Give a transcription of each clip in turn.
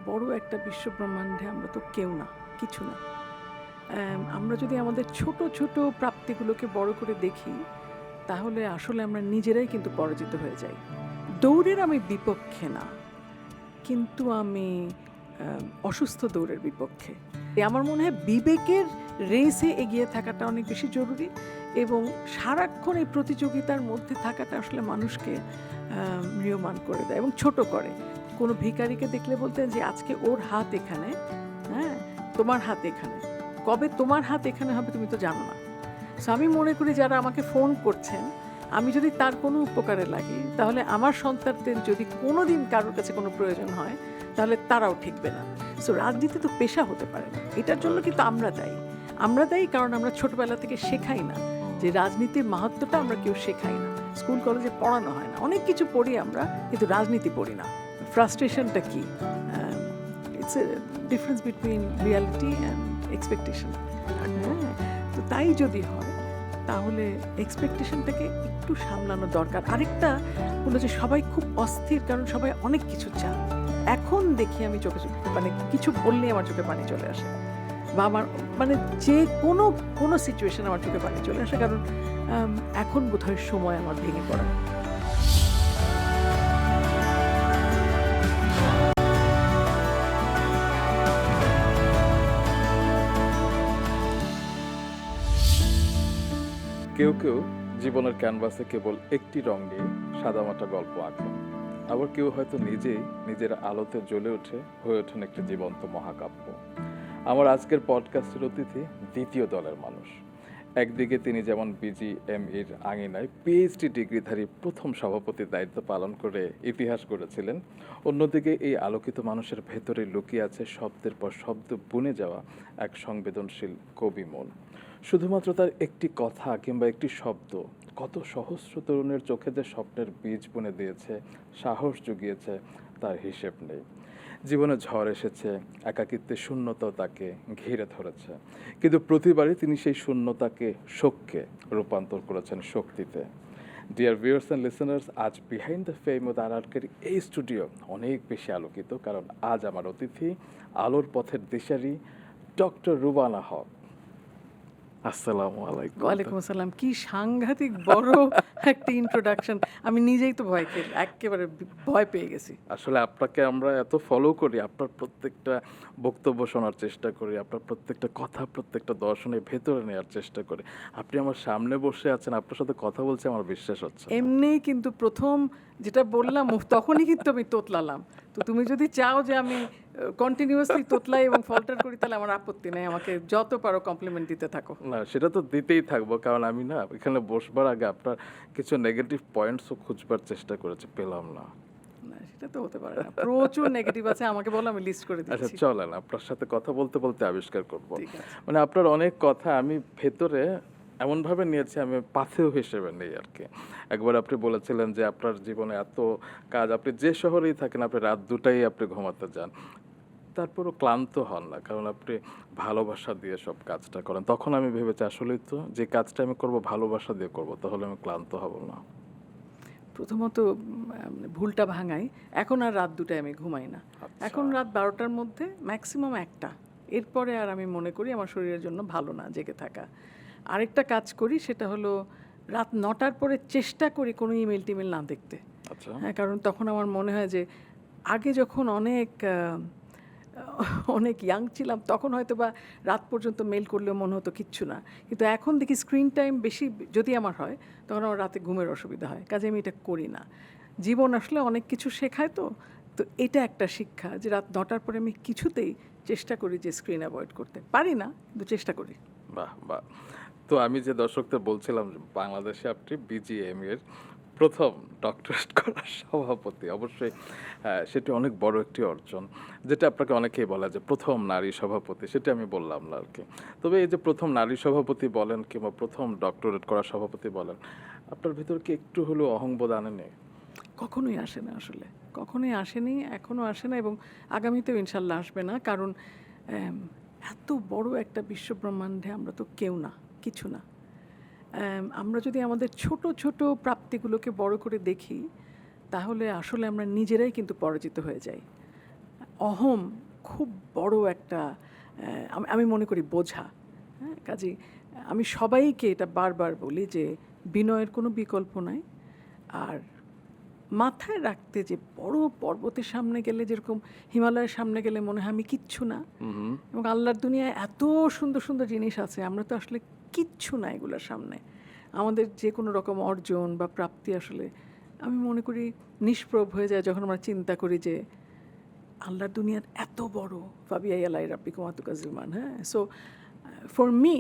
বড় একটা বিশ্বব্রহ্মাণ্ডে আমরা তো কেউ না, কিছু না। আমরা যদি আমাদের ছোট ছোট প্রাপ্তিগুলোকে বড় করে দেখি, তাহলে আসলে আমরা নিজেরাই কিন্তু পরাজিত হয়ে যাই। দৌড়ের আমি বিপক্ষে না, কিন্তু আমি অসুস্থ দৌড়ের বিপক্ষে। আমার মনে হয় বিবেকের রেসে এগিয়ে থাকাটা অনেক বেশি জরুরি, এবং সারাক্ষণ এই প্রতিযোগিতার মধ্যে থাকাটা আসলে মানুষকে ম্রিয়মাণ করে দেয় এবং ছোট করে। কোনো ভিখারিকে দেখলে বলতেন যে আজকে ওর হাত এখানে, হ্যাঁ, তোমার হাত এখানে, কবে তোমার হাত এখানে হবে তুমি তো জানো না। সো আমি মনে করি যারা আমাকে ফোন করছেন, আমি যদি তার কোনো উপকারে লাগি, তাহলে আমার সন্তানদের যদি কোনো দিন কারোর কাছে কোনো প্রয়োজন হয়, তাহলে তারাও ঠিকবে না। সো রাজনীতি তো পেশা হতে পারে না, এটার জন্য কিন্তু আমরা দায়ী, কারণ আমরা ছোটবেলা থেকে শেখাই না যে রাজনীতির মাহাত্ম্যটা আমরা কেউ শেখাই না, স্কুল কলেজে পড়ানো হয় না। অনেক কিছু পড়ি আমরা, কিন্তু রাজনীতি পড়ি না। ফ্রাস্ট্রেশনটা কি? It's a difference between reality and expectation. হ্যাঁ, তো তাই যদি হয়, তাহলে এক্সপেকটেশনটাকে একটু সামলানো দরকার। আরেকটা হলো যে সবাই খুব অস্থির, কারণ সবাই অনেক কিছু চান। এখন দেখি আমি চোখে মানে কিছু বললেই আমার চোখে পানি চলে আসে, বা আমার মানে যে কোনো সিচুয়েশন আমার চোখে পানি চলে আসে, কারণ এখন বোধহয় সময় আমার ভেঙে পড়া। কেউ কেউ জীবনের ক্যানভাসে কেবল একটি রং নিয়ে সাদামাটা গল্প আঁকেন, আবার কেউ হয়তো নিজেই নিজের আলোতে জ্বলে ওঠে, হয়ে ওঠেন একটি জীবন্ত মহাকাব্য। আমার আজকের পডকাস্টের অতিথি দ্বিতীয় দলের মানুষ। একদিকে তিনি যেমন বিজিএমইর আঙিনায় পিএইচডি ডিগ্রিধারী প্রথম সভাপতির দায়িত্ব পালন করে ইতিহাস গড়েছিলেন, অন্যদিকে এই আলোকিত মানুষের ভেতরে লুকিয়ে আছে শব্দের পর শব্দ বুনে যাওয়া এক সংবেদনশীল কবি মন। শুধুমাত্র তার একটি কথা কিংবা একটি শব্দ কত সহস্র তরুণের চোখে যে স্বপ্নের বীজ বুনে দিয়েছে, সাহস জুগিয়েছে, তার হিসেব নেই। জীবনে ঝড় এসেছে, একাকিত্বের শূন্যতাও তাকে ঘিরে ধরেছে, কিন্তু প্রতিবারই তিনি সেই শূন্যতাকে শোককে রূপান্তর করেছেন শক্তিতে। ডিয়ার ভিউয়ার্স অ্যান্ড লিসেনার্স, আজ বিহাইন্ড দ্য ফেম উইথ আরআরকের এই স্টুডিও অনেক বেশি আলোকিত, কারণ আজ আমার অতিথি আলোর পথের দিশারি ডক্টর রুবানা হক। আসসালামু আলাইকুম। ওয়ালাইকুম আসসালাম। কি সাংঘাতিক বড় একটা ইন্ট্রোডাকশন! আমি নিজেই তো একেবারে ভয় পেয়ে গেছি। আসলে আপনাকে আমরা এত ফলো করি, আপনার প্রত্যেকটা বক্তব্য শোনার চেষ্টা করি, আপনার প্রত্যেকটা কথা, প্রত্যেকটা দর্শনের ভেতরে নেওয়ার চেষ্টা করি। আপনি আমার সামনে বসে আছেন, আপনার সাথে কথা বলছি, আমার বিশ্বাস হচ্ছে না। এমনি কিন্তু প্রথম যেটা বললাম তখনই কিন্তু আমি তোতলালাম। তো তুমি যদি চাও যে আমি কন্টিনিউয়াসলি তোতলাই এবং ফল্টার করি, তাহলে আমার আপত্তি নেই, আমাকে যত পারো কমপ্লিমেন্ট দিতে থাকো। না, সেটা তো দিতেই থাকবো, কারণ আমি না এখানে বসবার আগে আপনার কিছু নেগেটিভ পয়েন্টসও খুঁজবার চেষ্টা করেছি, পেলাম না। না, সেটা তো হতে পারে না, প্রচুর নেগেটিভ আছে, আমাকে বলো, আমি লিস্ট করে আচ্ছা, দিচ্ছি। চলেন আপনার সাথে কথা বলতে বলতে আবিষ্কার করব। ঠিক আছে। মানে আপনার অনেক কথা আমি ভেতরে এমনভাবে নিয়েছি, আমি পাথেয় হিসেবে নেই আর কি। একবার আপনি বলেছিলেন যে আপনার জীবনে এত কাজ, আপনি যে শহরেই থাকেন আপনি রাত 2টায় আপনি ঘুমাতে যান, তারপরও ক্লান্ত হন না, কারণ আপনি ভালোবাসা দিয়ে সব কাজটা করেন। তখন আমি ভেবেছি আসলেই তো যে কাজটা আমি করব ভালোবাসা দিয়ে করব, তাহলে আমি ক্লান্ত হব না। প্রথমত ভুলটা ভাঙাই, এখন আর রাত 2টায় আমি ঘুমাই না। আচ্ছা। এখন রাত 12টার মধ্যে, ম্যাক্সিমাম 1টা, এরপরে আর আমি মনে করি আমার শরীরের জন্য ভালো না জেগে থাকা। আরেকটা কাজ করি, সেটা হলো রাত 9টার পরে চেষ্টা করি কোনো ইমেল টিমেল না দেখতে। আচ্ছা। হ্যাঁ, কারণ তখন আমার মনে হয় যে আগে যখন অনেক ইয়াং ছিলাম, তখন হয়তো বা রাত পর্যন্ত মেল করলেও মনে হতো কিচ্ছু না, কিন্তু এখন দেখি স্ক্রিন টাইম বেশি যদি আমার হয়, তখন আমার রাতে ঘুমের অসুবিধা হয়, কাজে আমি এটা করি না। জীবন আসলে অনেক কিছু শেখায়, তো তো এটা একটা শিক্ষা যে রাত 9টার পরে আমি কিছুতেই চেষ্টা করি যে স্ক্রিন অ্যাভয়েড করতে। পারি না, কিন্তু চেষ্টা করি। বাহ বাহ। তো আমি যে দর্শকদের বলছিলাম যে বাংলাদেশে আপনি বিজিএম এর প্রথম ডক্টরেট করা সভাপতি, অবশ্যই সেটি অনেক বড় একটি অর্জন, যেটা আপনাকে অনেকেই বলে যে প্রথম নারী সভাপতি, সেটা আমি বললাম না আর কি। তবে এই যে প্রথম নারী সভাপতি বলেন কিংবা প্রথম ডক্টরেট করা সভাপতি বলেন, আপনার ভিতর কি একটু হলেও অহংবোধ আনেনি? কখনোই আসে না, আসলে কখনোই আসেনি, এখনও আসে না, এবং আগামীতেও ইনশাল্লাহ আসবে না, কারণ এত বড় একটা বিশ্বব্রহ্মাণ্ডে আমরা তো কেউ না, কিছু না। আমরা যদি আমাদের ছোট ছোট প্রাপ্তিগুলোকে বড় করে দেখি, তাহলে আসলে আমরা নিজেরাই কিন্তু পরাজিত হয়ে যাই। অহং খুব বড় একটা আমি মনে করি বোঝা। হ্যাঁ, কাজেই আমি সবাইকে এটা বারবার বলি যে বিনয়ের কোনো বিকল্প নাই। আর মাথায় রাখতে যে বড় পর্বতের সামনে গেলে যেরকম হিমালয়ের সামনে গেলে মনে হয় আমি কিচ্ছু না, এবং আল্লাহর দুনিয়ায় এত সুন্দর সুন্দর জিনিস আছে, আমরা তো আসলে কিচ্ছু না এগুলোর সামনে। আমাদের যে কোনো রকম অর্জন বা প্রাপ্তি আসলে আমি মনে করি নিষ্প্রভ হয়ে যায় যখন আমরা চিন্তা করি যে আল্লাহর দুনিয়ার এত বড়, ফাবিআই আলাই রাব্বিকুম আতুকাজ্জিমান। হ্যাঁ, so for me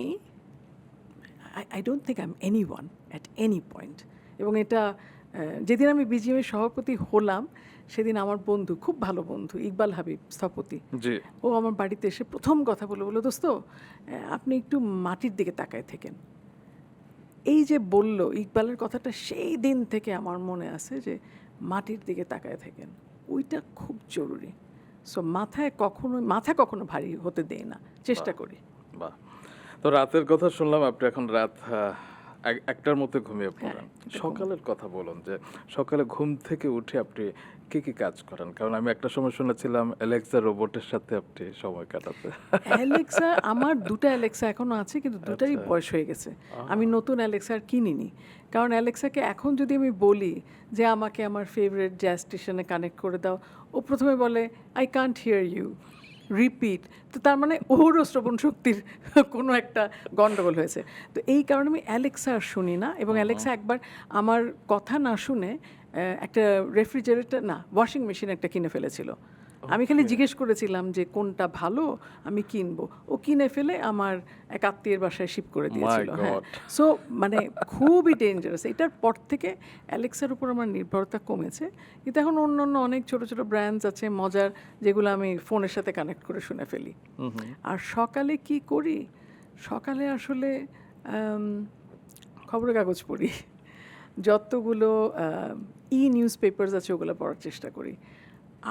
I don't think I am any one at any point. এবং এটা যেদিন আমি বিজিএমের সভাপতি হলাম সেদিন আমার বন্ধু, খুব ভালো বন্ধু, ইকবাল হাবিব স্থপতি, জি, ও আমার বাড়িতে এসে প্রথম কথা বললো দোস্ত আপনি একটু মাটির দিকে তাকায় থাকেন। এই যে বলল ইকবালের কথাটা, সেই দিন থেকে আমার মনে আছে যে মাটির দিকে তাকায় থাকেন, ওইটা খুব জরুরি। সো মাথা কখনো ভারী হতে দেই না, চেষ্টা করি। বাহ। তো রাতের কথা শুনলাম, আপনি এখন রাত 1টার মতো ঘুমিয়ে পড়েন। সকালের কথা বলুন, যে সকালে ঘুম থেকে উঠে আপনি কি কি কাজ করেন? কারণ আমি একটা সময় শুনেছিলাম অ্যালেক্সা রোবটের সাথে আপনি সময় কাটাতে। অ্যালেক্সা, আমার 2টা অ্যালেক্সা এখনো আছে, কিন্তু 2টারই বয়স হয়ে গেছে। আমি নতুন অ্যালেক্সা আর কিনিনি, কারণ অ্যালেক্সাকে এখন যদি আমি বলি যে আমাকে আমার ফেভারিট জ্যাজ স্টেশনে কানেক্ট করে দাও, ও প্রথমে বলে I can't hear you, repeat. তো তার মানে ওরও শ্রবণ শক্তির কোনো একটা গন্ডগোল হয়েছে। তো এই কারণে আমি অ্যালেক্সা আর শুনি না, এবং অ্যালেক্সা একবার আমার কথা না শুনে একটা রেফ্রিজারেটর না, ওয়াশিং মেশিন একটা কিনে ফেলেছিল। আমি খালি জিজ্ঞেস করেছিলাম যে কোনটা ভালো আমি কিনবো, ও কিনে ফেলে আমার এক আত্মীয়ের বাসায় শিপ করে দিয়েছিল। হ্যাঁ, সো মানে খুবই ডেঞ্জারাস। এটার পর থেকে অ্যালেক্সার উপর আমার নির্ভরতা কমেছে, কিন্তু এখন অন্য অন্য অনেক ছোট ছোট ব্র্যান্ডস আছে মজার, যেগুলো আমি ফোনের সাথে কানেক্ট করে শুনে ফেলি। আর সকালে কি করি? সকালে আসলে খবরের কাগজ পড়ি, যতগুলো নিউজ পেপারস আছে ওগুলো পড়ার চেষ্টা করি।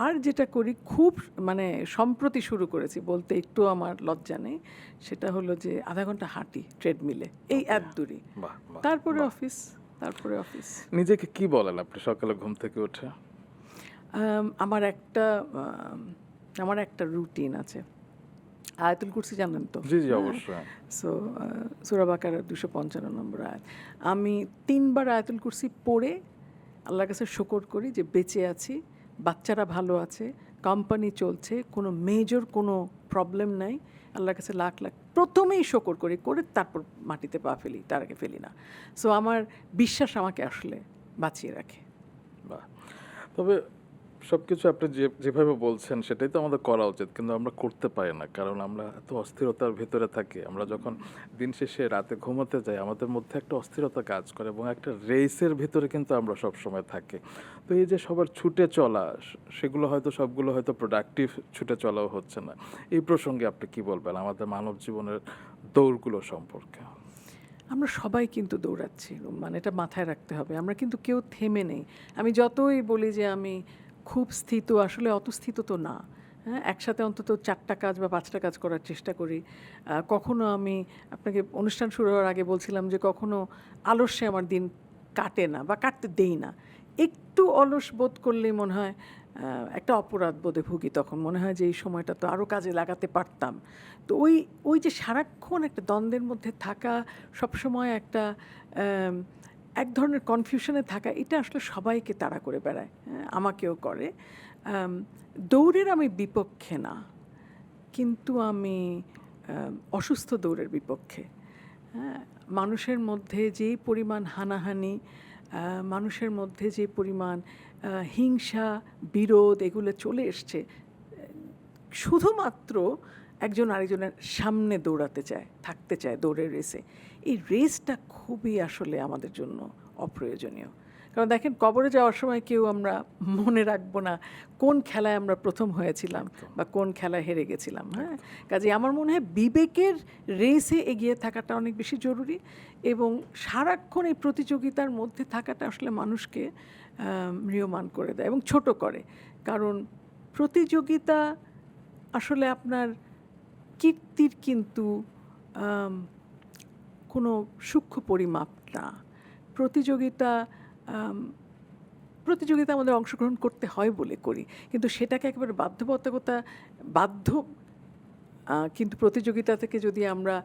আর যেটা করি, খুব মানে সম্প্রতি শুরু করেছি, বলতে একটু আমার লজ্জা নেই, সেটা হলো যে আধা ঘন্টা হাঁটি ট্রেডমিলে, এই এত দূরই। তারপরে অফিস। নিজেকে কি বলেন আপনি সকালে ঘুম থেকে উঠে? আমার একটা রুটিন আছে। আয়াতুল কুরসি জানেন তো? জি জি, অবশ্যই। সো সূরা বাকারার 255 নম্বর আয়াত, আমি 3বার আয়াতুল কুরসি পড়ে আল্লাহর কাছে শুকর করি যে বেঁচে আছি, বাচ্চারা ভালো আছে, কোম্পানি চলছে, কোনো মেজর কোনো প্রবলেম নাই। আল্লাহর কাছে লাখ লাখ প্রথমেই শুকর করি, করে তারপর মাটিতে পা ফেলি, তার আগে ফেলি না। সো আমার বিশ্বাস আমাকে আসলে বাঁচিয়ে রাখে। বাহ। তবে সব কিছু আপনি যেভাবে বলছেন সেটাই তো আমাদের করা উচিত, কিন্তু আমরা করতে পারি না, কারণ আমরা এত অস্থিরতার ভেতরে থাকি। আমরা যখন দিন শেষে রাতে ঘুমোতে যাই, আমাদের মধ্যে একটা অস্থিরতা কাজ করে, এবং একটা রেসের ভেতরে কিন্তু আমরা সব সময় থাকি। তো এই যে সবার ছুটে চলা, সেগুলো হয়তো সবগুলো হয়তো প্রোডাক্টিভ ছুটে চলাও হচ্ছে না। এই প্রসঙ্গে আপনি কি বলবেন আমাদের মানব জীবনের দৌড়গুলো সম্পর্কে? আমরা সবাই কিন্তু দৌড়াচ্ছি, মানে এটা মাথায় রাখতে হবে, আমরা কিন্তু কেউ থেমে নেই। আমি যতই বলি যে আমি খুব স্থিত, আসলে অত স্থিত তো না। হ্যাঁ, একসাথে অন্তত 4টা কাজ বা 5টা কাজ করার চেষ্টা করি। কখনো আমি আপনাকে অনুষ্ঠান শুরু হওয়ার আগে বলছিলাম যে কখনো আলস্যে আমার দিন কাটে না বা কাটতে দেই না। একটু অলস বোধ করলেই মনে হয় একটা অপরাধ বোধে ভুগি, তখন মনে হয় যে এই সময়টা তো আরও কাজে লাগাতে পারতাম। তো ওই যে সারাক্ষণ একটা দ্বন্দ্বের মধ্যে থাকা, সবসময় একটা এক ধরনের কনফিউশনে থাকা, এটা আসলে সবাইকে তাড়া করে বেড়ায়, আমাকেও করে। দৌড়ের আমি বিপক্ষে না, কিন্তু আমি অসুস্থ দৌড়ের বিপক্ষে। হ্যাঁ, মানুষের মধ্যে যেই পরিমাণ হানাহানি, মানুষের মধ্যে যে পরিমাণ হিংসা, বিরোধ, এগুলো চলে এসছে, শুধুমাত্র একজন আরেকজনের সামনে দৌড়াতে চায়, থাকতে চায় দৌড়ের রেসে। এই রেসটা খুবই আসলে আমাদের জন্য অপ্রয়োজনীয়। কারণ দেখেন, কবরে যাওয়ার সময় কেউ আমরা মনে রাখবো না কোন খেলায় আমরা প্রথম হয়েছিলাম বা কোন খেলায় হেরে গেছিলাম। হ্যাঁ, কাজে আমার মনে হয় বিবেকের রেসে এগিয়ে থাকাটা অনেক বেশি জরুরি, এবং সারাক্ষণ এই প্রতিযোগিতার মধ্যে থাকাটা আসলে মানুষকে ম্রিয়মাণ করে দেয় এবং ছোট করে। কারণ প্রতিযোগিতা আসলে আপনার কীর্তির কিন্তু কোনো সূক্ষ্ম পরিমাপ না। প্রতিযোগিতা প্রতিযোগিতা আমাদের অংশগ্রহণ করতে হয় বলে করি, কিন্তু সেটাকে একেবারে বাধ্য কিন্তু প্রতিযোগিতা থেকে যদি আমরা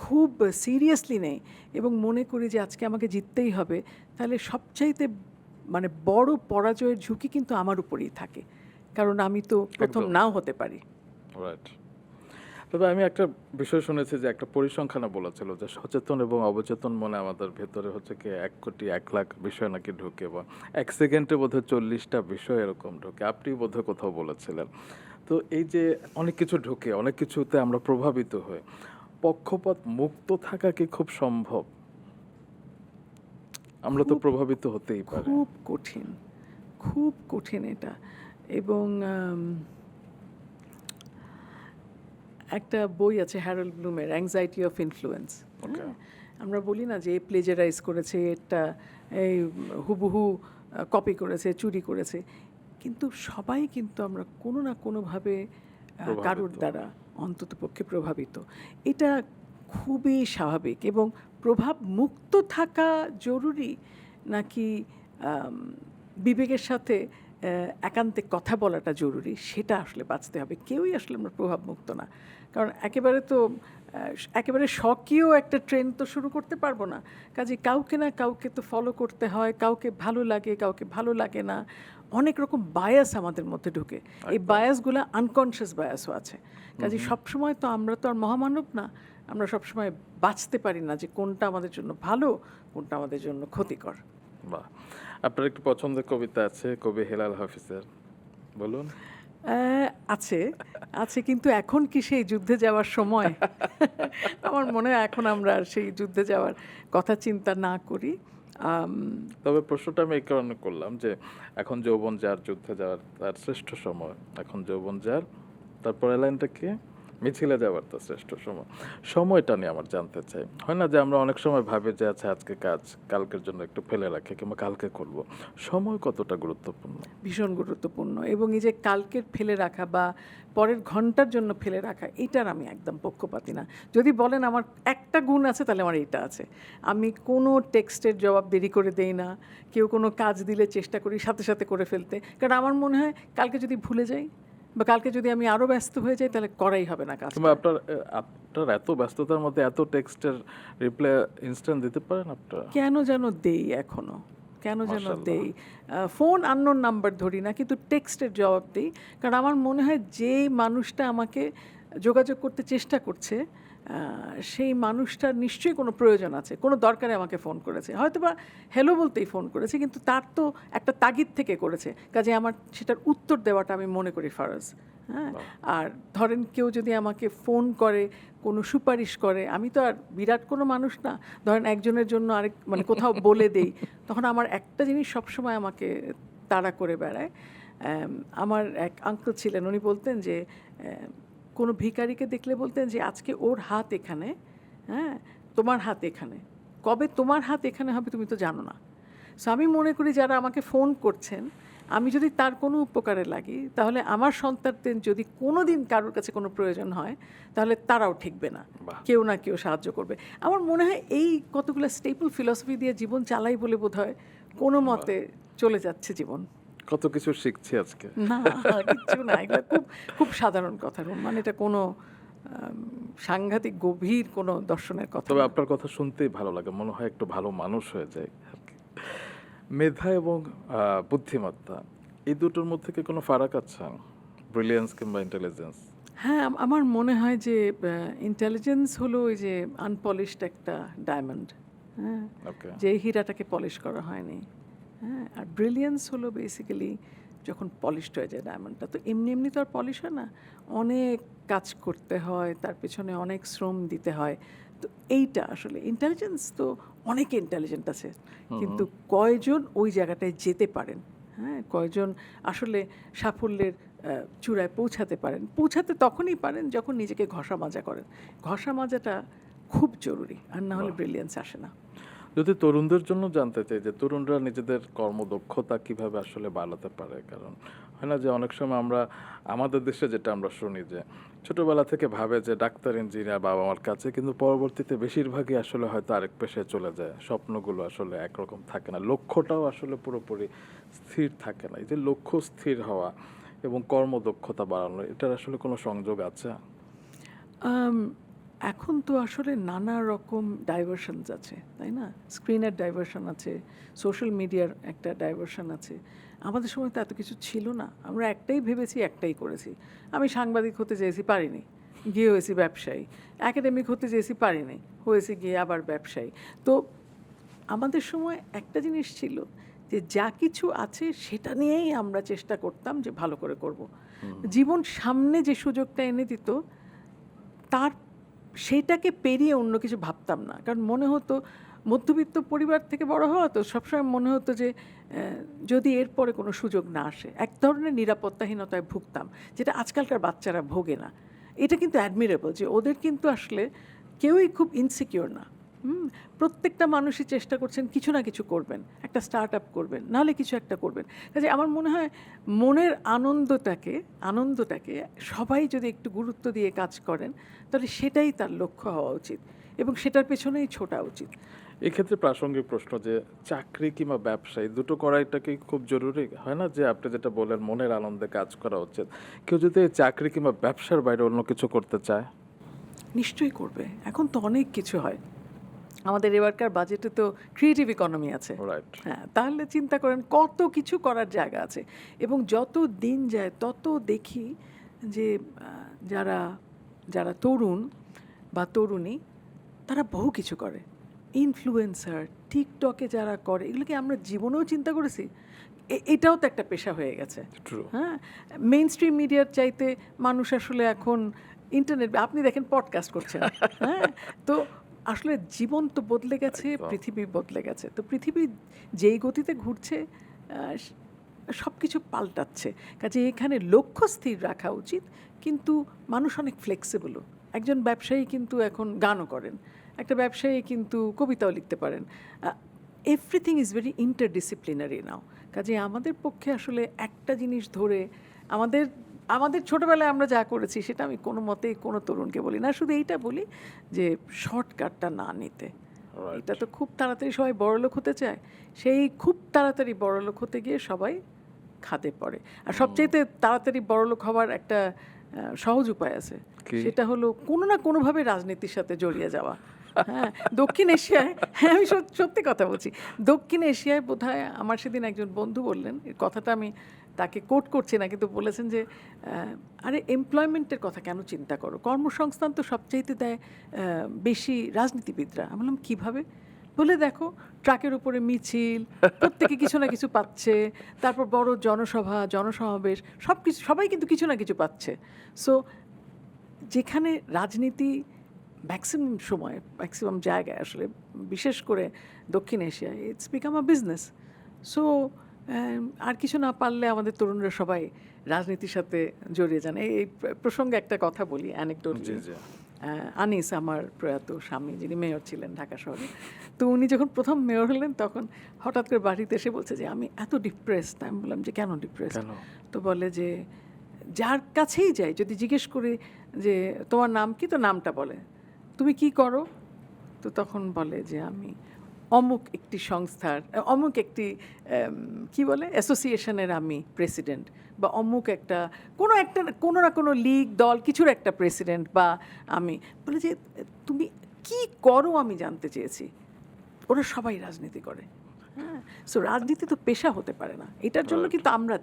খুব সিরিয়াসলি নেই এবং মনে করি যে আজকে আমাকে জিততেই হবে, তাহলে সবচাইতে মানে বড় পরাজয়ের ঝুঁকি কিন্তু আমার উপরেই থাকে, কারণ আমি তো প্রথম একদম। নাও হতে পারি। রাইট। তবে আমি একটা বিষয় শুনেছি যে একটা পরিসংখ্যানে বলেছিল যে সচেতন এবং অবচেতন মনে আমাদের ভেতরে হচ্ছে কি 1,00,00,000 বিষয় নাকি ঢুকে, বা 1 সেকেন্ডে বোধহয় 40টা বিষয় এরকম ঢোকে। আপনি বোধহয় কোথাও বলেছিলেন। তো এই যে অনেক কিছু ঢোকে, অনেক কিছুতে আমরা প্রভাবিত হই, পক্ষপাত মুক্ত থাকা কি খুব সম্ভব? আমরা তো খুব প্রভাবিত হতেই পারি। খুব কঠিন, খুব কঠিন এটা। এবং একটা বই আছে হ্যারল্ড ব্লুমের, অ্যাংজাইটি অফ ইনফ্লুয়েন্স। ওকে। আমরা বলি না যে প্লেজারাইজ করেছে, এটা এই হুবহু কপি করেছে, চুরি করেছে, কিন্তু সবাই কিন্তু আমরা কোনো না কোনোভাবে কারোর প্রভাবিত। দ্বারা অন্ততপক্ষে প্রভাবিত। এটা খুবই স্বাভাবিক। এবং প্রভাব মুক্ত থাকা জরুরি, নাকি আম, বিবেকের সাথে একান্তে কথা বলাটা জরুরি, সেটা আসলে বাঁচতে হবে। কেউই আসলে আমরা প্রভাব মুক্ত না, কারণ একেবারে স্বকীয় একটা ট্রেন্ড তো শুরু করতে পারবো না। কাজে কাউকে না কাউকে তো ফলো করতে হয়, কাউকে ভালো লাগে, কাউকে ভালো লাগে না। অনেক রকম বায়াস আমাদের মধ্যে ঢুকে, এই একদম। বায়াসগুলো আনকনশিয়াস বায়াসও আছে। কাজে সবসময় তো আমরা তো আর মহামানব না, আমরা সবসময় বাঁচতে পারি না যে কোনটা আমাদের জন্য ভালো, কোনটা আমাদের জন্য ক্ষতিকর। বাহ! আপনার একটু পছন্দের কবিতা আছে কবি হেলাল হাফিজের, বলুন। আছে, আছে, কিন্তু এখন কি সেই যুদ্ধে যাওয়ার সময়? আমার মনে হয় এখন আমরা আর সেই যুদ্ধে যাওয়ার কথা চিন্তা না করি। আম, তবে প্রশ্নটা আমি এই কারণে করলাম যে এখন যৌবন যার, যুদ্ধে যাওয়ার তার শ্রেষ্ঠ সময়। এখন যৌবন যার, তারপরে লাইনটা কি? মিছিলে যাওয়ার তার শ্রেষ্ঠ সময়। সময়টা নিয়ে আমার জানতে চাই। হয় না যে আমরা অনেক সময় ভাবি যে আচ্ছা আজকে কাজ কালকের জন্য একটু ফেলে রাখি কিংবা কালকে করব। সময় কতটা গুরুত্বপূর্ণ? ভীষণ গুরুত্বপূর্ণ। এবং এই যে কালকের ফেলে রাখা বা পরের ঘন্টার জন্য ফেলে রাখা, এটার আমি একদম পক্ষপাতী না। যদি বলেন আমার একটা গুণ আছে, তাহলে আমার এইটা আছে। আমি কোনো টেক্সটের জবাব দেরি করে দেই না। কেউ কোনো কাজ দিলে চেষ্টা করি সাথে সাথে করে ফেলতে, কারণ আমার মনে হয় কালকে যদি ভুলে যাই বা কালকে যদি আমি আরও ব্যস্ত হয়ে যাই, তাহলে করাই হবে না কাজ। কিংবা আপনার এত ব্যস্ততার মধ্যে এত টেক্সটের রিপ্লাই ইনস্ট্যান্ট দিতে পারেন আপনারা? কেন যেন দেই এখনো, কেন যেন মাশাআল্লাহ। দেই। ফোন আননোন নাম্বার ধরি না, কিন্তু টেক্সটের জবাব দিই। কারণ আমার মনে হয় যে মানুষটা আমাকে যোগাযোগ করতে চেষ্টা করছে, সেই মানুষটার নিশ্চয়ই কোনো প্রয়োজন আছে, কোনো দরকারে আমাকে ফোন করেছে, হয়তো বা হ্যালো বলতেই ফোন করেছে, কিন্তু তার তো একটা তাগিদ থেকে করেছে। কাজে আমার সেটার উত্তর দেওয়াটা আমি মনে করি ফরজ। হ্যাঁ, আর ধরেন কেউ যদি আমাকে ফোন করে, কোনো সুপারিশ করে, আমি তো আর বিরাট কোনো মানুষ না, ধরেন একজনের জন্য আরেক মানে কোথাও বলে দেই, তখন আমার একটা জিনিস সবসময় আমাকে তাড়া করে বেড়ায়। আমার এক আঙ্কেল ছিলেন, উনি বলতেন যে কোনো ভিখারিকে দেখলে বলতেন যে আজকে ওর হাত এখানে, হ্যাঁ, তোমার হাত এখানে, কবে তোমার হাত এখানে হবে তুমি তো জানো না। সো আমি মনে করি যারা আমাকে ফোন করছেন, আমি যদি তার কোনো উপকারে লাগি, তাহলে আমার সন্তানদের যদি কোনো দিন কারোর কাছে কোনো প্রয়োজন হয়, তাহলে তারাও ঠিকবে না, বাহ! কেউ না কেউ সাহায্য করবে। আমার মনে হয় এই কতগুলো স্টেপল ফিলসফি দিয়ে জীবন চালাই বলে বোধ হয় কোনো মতে চলে যাচ্ছে জীবন। কত কিছু শিখছি আজকে। না, কিচ্ছু না, এগুলো খুব খুব সাধারণ কথা, মানে এটা কোনো সাংঘাতিক গভীর কোনো দর্শনের কথা তবে না। আপনার কথা শুনতেই ভালো লাগে, মনে হয় একটু ভালো মানুষ হয়ে যায় আর কি। মেধা এবং বুদ্ধিমত্তা, এই দুটোর মধ্যে কি কোনো ফারাক আছে? ব্রিলিয়ান্স কিংবা ইন্টেলিজেন্স? হ্যাঁ, আমার মনে হয় যে ইন্টেলিজেন্স হলো ওই যে আনপলিশড একটা ডায়মন্ড, হ্যাঁ, ওকে। যে হীরাটাকে পলিশ করা হয়নি। হ্যাঁ, আর ব্রিলিয়েন্স হলো বেসিক্যালি যখন পলিশড হয়ে যায় ডায়মন্ডটা। তো এমনি এমনি তো আর পলিশ হয় না, অনেক কাজ করতে হয়, তার পেছনে অনেক শ্রম দিতে হয়। তো এইটা আসলে ইন্টেলিজেন্স, তো অনেকে ইন্টেলিজেন্ট আছে, কিন্তু কয়জন ওই জায়গাটায় যেতে পারেন, হ্যাঁ, কয়জন আসলে সাফল্যের চূড়ায় পৌঁছাতে পারেন। পৌঁছাতে তখনই পারেন যখন নিজেকে ঘষা মাজা করেন। ঘষা মাজাটা খুব জরুরি, আর না হলে ব্রিলিয়েন্স আসে না। যদি তরুণদের জন্য জানতে চাই যে তরুণরা নিজেদের কর্মদক্ষতা কিভাবে আসলে বাড়াতে পারে, কারণ হয় না যে অনেক সময় আমরা আমাদের দেশে যেটা আমরা শুনি যে ছোটবেলা থেকে ভাবে যে ডাক্তার ইঞ্জিনিয়ার বাবা মার কাছে, কিন্তু পরবর্তীতে বেশিরভাগই আসলে হয়তো আরেক পেশায় চলে যায়, স্বপ্নগুলো আসলে একরকম থাকে না, লক্ষ্যটাও আসলে পুরোপুরি স্থির থাকে না। এই যে লক্ষ্য স্থির হওয়া এবং কর্মদক্ষতা বাড়ানো, এটার আসলে কোনো সংযোগ আছে? আম, এখন তো আসলে নানা রকম ডাইভারশনস আছে, তাই না? স্ক্রিনের ডাইভারশন আছে, সোশ্যাল মিডিয়ার একটা ডাইভারশন আছে। আমাদের সময় তো এত কিছু ছিল না, আমরা একটাই ভেবেছি, একটাই করেছি। আমি সাংবাদিক হতে চেয়েছি, পারিনি, গিয়ে হয়েছি ব্যবসায়ী। একাডেমিক হতে চেয়েছি, পারিনি, হয়েছে গিয়ে আবার ব্যবসায়ী। তো আমাদের সময় একটা জিনিস ছিল যে যা কিছু আছে সেটা নিয়েই আমরা চেষ্টা করতাম যে ভালো করে করব। জীবন সামনে যে সুযোগটা এনে দিত তার সেইটাকে পেরিয়ে অন্য কিছু ভাবতাম না, কারণ মনে হতো মধ্যবিত্ত পরিবার থেকে বড় হওয়া, তো সবসময় মনে হতো যে যদি এরপরে কোনো সুযোগ না আসে, এক ধরনের নিরাপত্তাহীনতায় ভুগতাম, যেটা আজকালকার বাচ্চারা ভোগে না। এটা কিন্তু অ্যাডমিরেবল যে ওদের কিন্তু আসলে কেউই খুব ইনসিকিউর না। প্রত্যেকটা মানুষই চেষ্টা করছেন কিছু না কিছু করবেন, একটা স্টার্ট আপ করবেন, নাহলে কিছু একটা করবেন। কাজে আমার মনে হয় মনের আনন্দটাকে সবাই যদি একটু গুরুত্ব দিয়ে কাজ করেন, তাহলে সেটাই তার লক্ষ্য হওয়া উচিত এবং সেটার পেছনেই ছোটা উচিত। এক্ষেত্রে প্রাসঙ্গিক প্রশ্ন যে চাকরি কিংবা ব্যবসা, এই দুটো করাইটা কি খুব জরুরি? হয় না যে আপনি যেটা বললেন মনের আনন্দে কাজ করা উচিত, কেউ যদি এই চাকরি কিংবা ব্যবসার বাইরে অন্য কিছু করতে চায়? নিশ্চয়ই করবে, এখন তো অনেক কিছু হয়। আমাদের এবারকার বাজেটে তো ক্রিয়েটিভ ইকোনমি আছে। রাইট। হ্যাঁ, তাহলে চিন্তা করেন কত কিছু করার জায়গা আছে। এবং যত দিন যায় তত দেখি যে যারা যারা তরুণ বা তরুণী, তারা বহু কিছু করে। ইনফ্লুয়েন্সার, টিকটকে যারা করে, এগুলোকে আমরা জীবনেও চিন্তা করেছি? এটাও তো একটা পেশা হয়ে গেছে। ট্রু। হ্যাঁ, মেইন স্ট্রিম মিডিয়ার চাইতে মানুষ আসলে এখন ইন্টারনেট, আপনি দেখেন পডকাস্ট করছেন। হ্যাঁ, তো আসলে জীবন তো বদলে গেছে, একদম। পৃথিবী বদলে গেছে। তো পৃথিবী যেই গতিতে ঘুরছে, সব কিছু পাল্টাচ্ছে। কাজে এখানে লক্ষ্য স্থির রাখা উচিত, কিন্তু মানুষ অনেক ফ্লেক্সিবলও। একজন ব্যবসায়ী কিন্তু এখন গানও করেন, একটা ব্যবসায়ী কিন্তু কবিতাও লিখতে পারেন। এভরিথিং ইজ ভেরি ইন্টারডিসিপ্লিনারি নাও। কাজে আমাদের পক্ষে আসলে একটা জিনিস ধরে আমাদের আমাদের ছোটোবেলায় আমরা যা করেছি সেটা আমি কোনো মতেই কোনো তরুণকে বলি না, শুধু এইটা বলি যে শর্টকাটটা না নিতে। Right. এটা তো খুব তাড়াতাড়ি সবাই বড়লোক হতে চায়, সেই খুব তাড়াতাড়ি বড়লোক হতে গিয়ে সবাই খাদে পড়ে। আর সবচাইতে তাড়াতাড়ি বড়লোক হওয়ার একটা সহজ উপায় আছে, কি? সেটা হলো কোনো না কোনোভাবে রাজনীতির সাথে জড়িয়ে যাওয়া। হ্যাঁ, দক্ষিণ এশিয়ায়, হ্যাঁ আমি সত্যি কথা বলছি, দক্ষিণ এশিয়ায় বোধহয় আমার সেদিন একজন বন্ধু বললেন, এই কথাটা আমি তাকে কোট করছি না, কিন্তু বলেছেন যে আরে এমপ্লয়মেন্টের কথা কেন চিন্তা করো, কর্মসংস্থান তো সবচাইতে দেয় বেশি রাজনীতিবিদরা। আমি বললাম কীভাবে? বলে দেখো, ট্রাকের উপরে মিছিল, প্রত্যেকে কিছু না কিছু পাচ্ছে, তারপর বড় জনসভা জনসমাবেশ, সব কিছু, সবাই কিন্তু কিছু না কিছু পাচ্ছে। সো যেখানে রাজনীতি ম্যাক্সিমাম সময়, ম্যাক্সিমাম জায়গায় আসলে, বিশেষ করে দক্ষিণ এশিয়ায়, it's become a business. So আর কিছু না পারলে আমাদের তরুণরা সবাই রাজনীতির সাথে জড়িয়ে যান। এই প্রসঙ্গে একটা কথা বলি, অ্যানেকডোট। জি জি। আনিস, আমার প্রয়াত স্বামী, যিনি মেয়র ছিলেন ঢাকা শহরে, তো উনি যখন প্রথম মেয়র হলেন তখন হঠাৎ করে বাড়িতে এসে বলছে যে আমি এত ডিপ্রেসড। আমি বললাম যে কেন ডিপ্রেসড? কেন? তো বলে যে যার কাছেই যাই যদি জিজ্ঞেস করি যে তোমার নাম কি, তো নামটা বলে, তুমি কি করো, তো তখন বলে যে আমি অমুক একটি সংস্থার, অমুক একটি কি বলে অ্যাসোসিয়েশনের আমি প্রেসিডেন্ট, বা অমুক একটা কোনো না কোনো লীগ দল কিছুর একটা প্রেসিডেন্ট, বা আমি বলে যে তুমি কি করো আমি জানতে চেয়েছি। ওরা সবাই রাজনীতি করে। হ্যাঁ, সো রাজনীতি তো পেশা হতে পারে না। এটার জন্য কিন্তু আমরা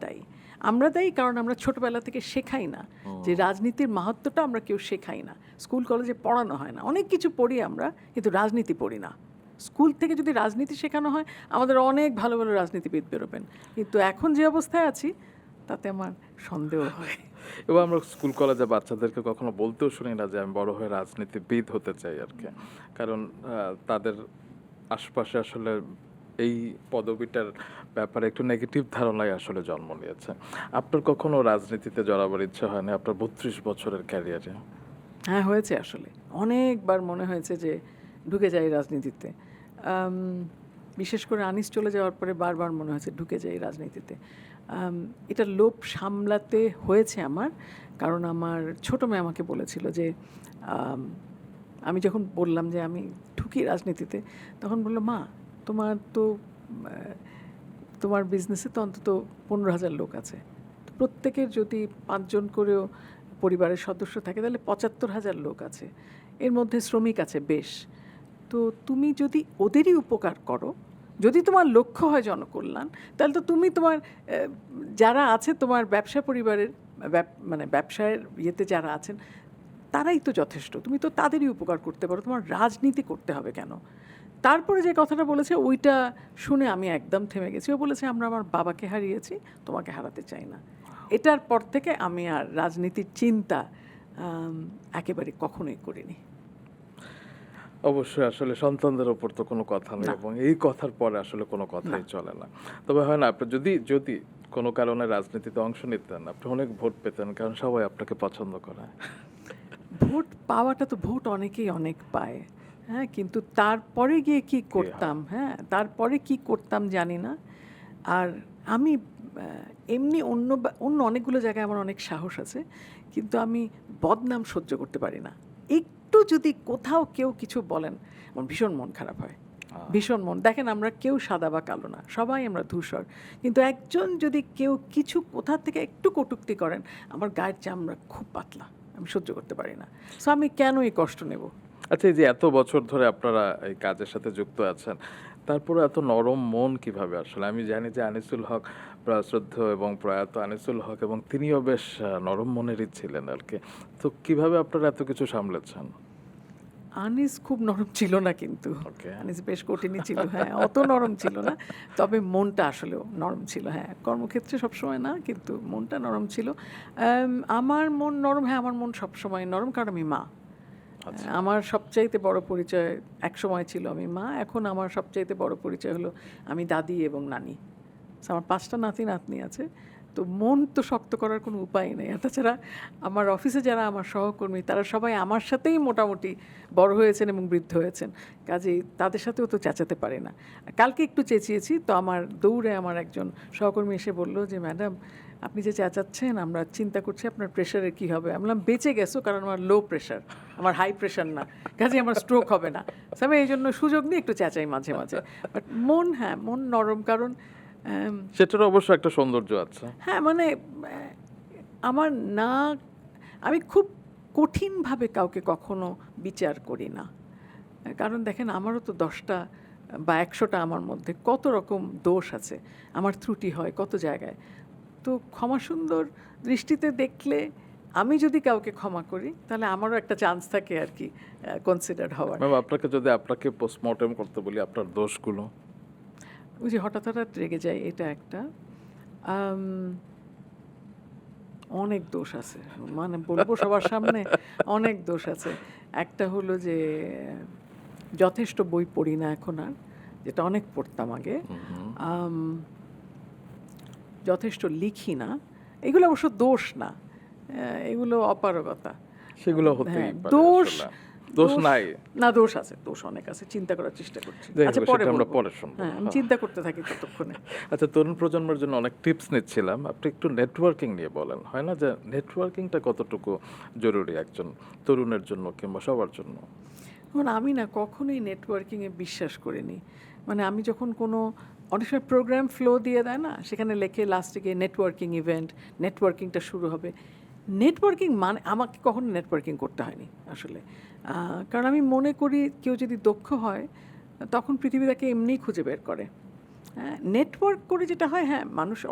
দায়ী কারণ আমরা ছোটবেলা থেকে শেখাই না যে রাজনীতির মাহাত্ম্যটা আমরা কেউ শেখাই না, স্কুল কলেজে পড়ানো হয় না। অনেক কিছু পড়ি আমরা, কিন্তু রাজনীতি পড়ি না। স্কুল থেকে যদি রাজনীতি শেখানো হয়, আমাদের অনেক ভালো ভালো রাজনীতিবিদ বেরোবেন, কিন্তু এখন যে অবস্থায় আছি তাতে আমার সন্দেহ হয়। এবং আমরা স্কুল কলেজে বাচ্চাদেরকে কখনো বলতেও শুনি না যে আমি বড় হয়ে রাজনীতিবিদ হতে চাই আর কি, কারণ তাদের আশপাশে আসলে এই পদবিটার ব্যাপারে একটু নেগেটিভ ধারণাই আসলে জন্ম নিয়েছে। আপনার কখনো রাজনীতিতে জড়াবার ইচ্ছা হয়নি আপনার 32 বছরের ক্যারিয়ারে? হ্যাঁ, হয়েছে আসলে, অনেকবার মনে হয়েছে যে ঢুকে যাই রাজনীতিতে। বিশেষ করে আনিস চলে যাওয়ার পরে বারবার মনে হয়েছে ঢুকে যাই রাজনীতিতে। এটা লোভ সামলাতে হয়েছে আমার, কারণ আমার ছোটো মেয়ে আমাকে বলেছিল যে আমি যখন বললাম যে আমি ঢুকি রাজনীতিতে, তখন বললো, মা তোমার বিজনেসে তো অন্তত 15,000 লোক আছে, তো প্রত্যেকের যদি 5 জন করেও পরিবারের সদস্য থাকে তাহলে 75,000 লোক আছে, এর মধ্যে শ্রমিক আছে বেশ। তো তুমি যদি ওদেরই উপকার করো, যদি তোমার লক্ষ্য হয় জনকল্যাণ, তাহলে তো তুমি তোমার যারা আছে তোমার ব্যবসা পরিবারের মানে ব্যবসায়ের ইয়েতে যারা আছেন তারাই তো যথেষ্ট, তুমি তো তাদেরই উপকার করতে পারো, তোমার রাজনীতি করতে হবে কেন? তারপরে যে কথাটা বলেছে ওইটা শুনে আমি একদম থেমে গেছি। ও বলেছে, আমরা আমার বাবাকে হারিয়েছি, তোমাকে হারাতে চাই না। এটার পর থেকে আমি আর রাজনীতির চিন্তা একেবারে কখনোই করিনি। অবশ্যই আসলে সন্তানদের ওপর তো কোনো কথা নেই, এবং এই কথার পরে আসলে কোনো কথাই চলে না। তবে হয় না, আপনি যদি কোনো কারণে রাজনীতিতে অংশ নিতেন, আপনি অনেক ভোট পেতেন, কারণ সবাই আপনাকে পছন্দ করে। ভোট পাওয়াটা তো ভোট অনেকেই অনেক পায়, হ্যাঁ, কিন্তু তারপরে গিয়ে কি করতাম, হ্যাঁ, তারপরে কি করতাম জানি না। আর আমি এমনি অন্য অনেকগুলো জায়গায় আমার অনেক সাহস আছে, কিন্তু আমি বদনাম সহ্য করতে পারি না। একটু যদি কোথাও কেউ কিছু বলেন, আমার ভীষণ মন খারাপ হয়, ভীষণ মন। দেখেন, আমরা কেউ সাদা বা কালো না, সবাই আমরা ধূসর, কিন্তু একজন যদি কেউ কিছু কোথা থেকে একটু কটূক্তি করেন, আমার গায়ের চামড়া খুব পাতলা, আমি সহ্য করতে পারি না। সো আমি কেন এই কষ্ট নেব? আচ্ছা, এই যে এত বছর ধরে আপনারা এই কাজের সাথে যুক্ত আছেন, তারপরে এত নরম মন কিভাবে আসলে? আমি জানি যে আনিসুল হক, শ্রদ্ধেয় এবং প্রয়াত আনিসুল হক, এবং তিনিও বেশ নরম মনেরই ছিলেন আর কি। তো কিভাবে আপনারা এত কিছু সামলেছেন? আনিস খুব নরম ছিল না, কিন্তু আনিস বেশ কঠিনই ছিল, হ্যাঁ, অত নরম ছিল না, তবে মনটা আসলেও নরম ছিল। হ্যাঁ, কর্মক্ষেত্রে সবসময় না, কিন্তু মনটা নরম ছিল। আমার মন নরম, হ্যাঁ, আমার মন সবসময় নরম, কারণ আমি মা। আমার সবচাইতে বড় পরিচয় এক সময় ছিল আমি মা, এখন আমার সবচাইতে বড় পরিচয় হলো আমি দাদি এবং নানি। আমার 5টা নাতি নাতনি আছে, তো মন তো শক্ত করার কোনো উপায় নেই। আর তাছাড়া আমার অফিসে যারা আমার সহকর্মী, তারা সবাই আমার সাথেই মোটামুটি বড় হয়েছেন এবং বৃদ্ধ হয়েছেন, কাজেই তাদের সাথেও তো চেঁচাতে পারি না। কালকে একটু চেঁচিয়েছি, তো আমার দৌড়ে আমার একজন সহকর্মী এসে বলল যে, ম্যাডাম, আপনি যে চেঁচাচ্ছেন, আমরা চিন্তা করছি আপনার প্রেশারের কী হবে। আমি বললাম, বেঁচে গেছো, কারণ আমার লো প্রেশার, আমার হাই প্রেশার না, কাজে আমার স্ট্রোক হবে না। আমি এই জন্য সুযোগ নিয়ে একটু চেঁচাই মাঝে মাঝে। বাট মন, হ্যাঁ, মন নরম, কারণ সেটার অবশ্য একটা সৌন্দর্য আছে। হ্যাঁ, মানে আমার না, আমি খুব কঠিনভাবে কাউকে কখনো বিচার করি না, কারণ দেখেন, আমারও তো 10টা বা 100টা আমার মধ্যে কত রকম দোষ আছে, আমার ত্রুটি হয় কত জায়গায়। তো ক্ষমা সুন্দর দৃষ্টিতে দেখলে আমি যদি কাউকে ক্ষমা করি, তাহলে আমারও একটা চান্স থাকে আর কি কনসিডার হওয়ার। ম্যাম, আপনাকে পোস্টমর্টেম করতে বলি আপনার দোষগুলো। ওই যে হঠাৎ হঠাৎ রেগে যায়, এটা একটা। অনেক দোষ আছে, মানে বলবো সবার সামনে, অনেক দোষ আছে। একটা হলো যে যথেষ্ট বই পড়ি না এখন আর, যেটা অনেক পড়তাম আগে। যথেষ্ট লিখি না, এগুলো অবশ্য দোষ না, এগুলো অপারগতা। সেগুলো হতেই পারে, দোষ নাই না, দোষ আছে, দোষ অনেক আছে, চিন্তা করার চেষ্টা করছি। আচ্ছা, আমরা পরে শুনবো। হ্যাঁ, আমি চিন্তা করতে থাকি ততক্ষণে। আচ্ছা, তরুণ প্রজন্মের জন্য অনেক টিপস নিচ্ছিলাম, আপনি একটু নেটওয়ার্কিং নিয়ে বলেন। হয় না যে নেটওয়ার্কিংটা কতটুকু জরুরি একজন তরুণের জন্য কিংবা সবার জন্য? এখন আমি না কখনোই নেটওয়ার্কিংয়ে বিশ্বাস করিনি। মানে আমি যখন কোনো অনেক সময় প্রোগ্রাম ফ্লো দিয়ে দেয় না, সেখানে লেখে লাস্টে গিয়ে নেটওয়ার্কিং ইভেন্ট, নেটওয়ার্কিংটা শুরু হবে। নেটওয়ার্কিং মানে আমাকে কখনো নেটওয়ার্কিং করতে হয়নি আসলে, কারণ আমি মনে করি কেউ যদি দক্ষ হয়, তখন পৃথিবী তাকে এমনিই খুঁজে বের করে। হ্যাঁ, নেটওয়ার্ক করে যেটা হয়, হ্যাঁ,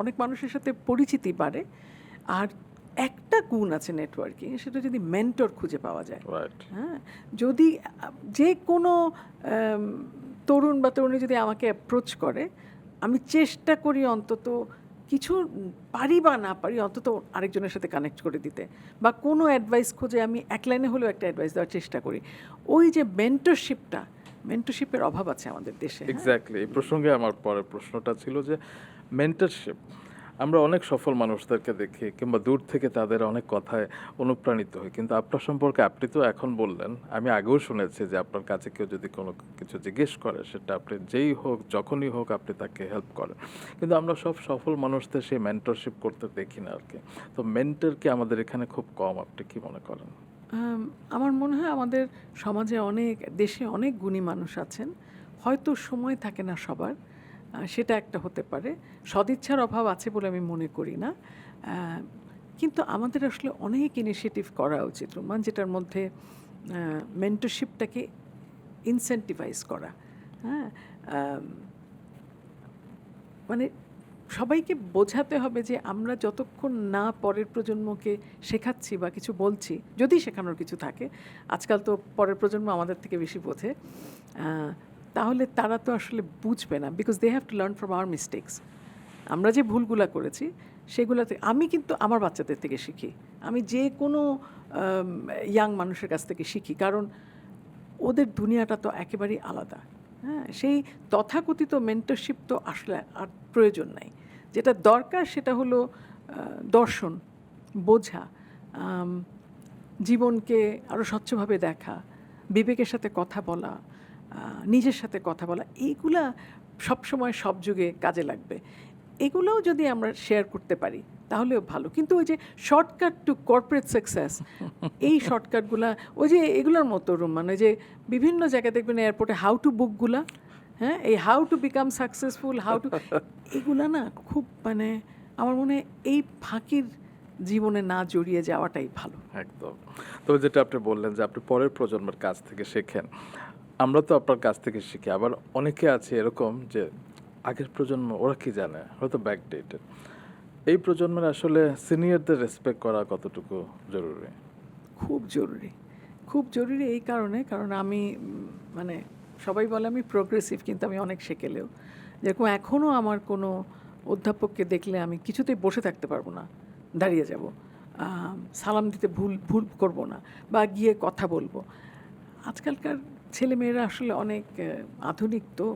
অনেক মানুষের সাথে পরিচিতি বাড়ে। আর একটা গুণ আছে নেটওয়ার্কিং, সেটা যদি মেন্টর খুঁজে পাওয়া যায়। হ্যাঁ, যদি যে কোনো তরুণ বা তরুণী যদি আমাকে অ্যাপ্রোচ করে, আমি চেষ্টা করি অন্তত কিছু পারি বা না পারি, অন্তত আরেকজনের সাথে কানেক্ট করে দিতে, বা কোনো অ্যাডভাইস খুঁজে আমি এক লাইনে হলেও একটা অ্যাডভাইস দেওয়ার চেষ্টা করি। ওই যে মেন্টরশিপের অভাব আছে আমাদের দেশে। এক্স্যাক্টলি, এই প্রসঙ্গে আমার পরের প্রশ্নটা ছিল যে মেন্টরশিপ আমরা অনেক সফল মানুষদেরকে দেখি কিংবা দূর থেকে তাদের অনেক কথায় অনুপ্রাণিত হই, কিন্তু আপনার সম্পর্কে আপনি তো এখন বললেন, আমি আগেও শুনেছি যে আপনার কাছে কেউ যদি কোনো কিছু জিজ্ঞেস করে সেটা আপনি যেই হোক যখনই হোক আপনি তাকে হেল্প করেন, কিন্তু আমরা সব সফল মানুষদের সেই মেন্টরশিপ করতে দেখি না আর কি। তো মেন্টর কি আমাদের এখানে খুব কম, আপনি কি মনে করেন? আমার মনে হয় আমাদের সমাজে দেশে অনেক গুণী মানুষ আছেন, হয়তো সময় থাকে না সবার, সেটা একটা হতে পারে। সদিচ্ছার অভাব আছে বলে আমি মনে করি না। কিন্তু আমাদের আসলে অনেক ইনিশিয়েটিভ করা উচিত রোমান, যেটার মধ্যে মেন্টরশিপটাকে ইনসেন্টিভাইজ করা। হ্যাঁ, মানে সবাইকে বোঝাতে হবে যে আমরা যতক্ষণ না পরের প্রজন্মকে শেখাচ্ছি বা কিছু বলছি, যদি শেখানোর কিছু থাকে, আজকাল তো পরের প্রজন্ম আমাদের থেকে বেশি বোঝে, তাহলে তারা তো আসলে বুঝবে না, because they have to learn from our mistakes. আমরা যে ভুলগুলা করেছি সেগুলাতে আমি কিন্তু আমার বাচ্চাদের থেকে শিখি, আমি যে কোনো ইয়াং মানুষের কাছ থেকে শিখি, কারণ ওদের দুনিয়াটা তো একেবারেই আলাদা। হ্যাঁ, সেই তথাকথিত মেন্টরশিপ তো আসলে আর প্রয়োজন নাই। যেটা দরকার সেটা হলো দর্শন, বোঝা, জীবনকে আরও স্বচ্ছভাবে দেখা, বিবেকের সাথে কথা বলা, নিজের সাথে কথা বলা, এইগুলা সবসময় সব যুগে কাজে লাগবে। এগুলোও যদি আমরা শেয়ার করতে পারি তাহলেও ভালো। কিন্তু ওই যে শর্টকাট টু কর্পোরেট সাকসেস, এই শর্টকাটগুলা ওই যে এগুলোর মতো মানে যে বিভিন্ন জায়গায় দেখবেন এয়ারপোর্টে হাউ টু বুকগুলা, হ্যাঁ, এই how to become successful, how to, এগুলা না খুব মানে আমার মনে হয় এই ফাঁকির জীবনে না জড়িয়ে যাওয়াটাই ভালো। একদম। তবে যেটা আপনি বললেন যে আপনি পরের প্রজন্মের কাছ থেকে শেখেন, আমরা তো আপনার কাছ থেকে শিখি। আবার অনেকে আছে এরকম যে আগের প্রজন্ম ওরা কি জানে, হয়তো ব্যাকডেটেড। এই প্রজন্মের আসলে সিনিয়রদের রেসপেক্ট করা কতটুকু জরুরি? খুব জরুরি, খুব জরুরি এই কারণ আমি মানে সবাই বলে আমি প্রোগ্রেসিভ, কিন্তু আমি অনেক সেকেলেও। যেরকম এখনও আমার কোনো অধ্যাপককে দেখলে আমি কিছুতেই বসে থাকতে পারবো না, দাঁড়িয়ে যাব, সালাম দিতে ভুল করব না, বা গিয়ে কথা বলবো। আজকালকার ছেলেমেয়েরা আসলে অনেক আধুনিক, তো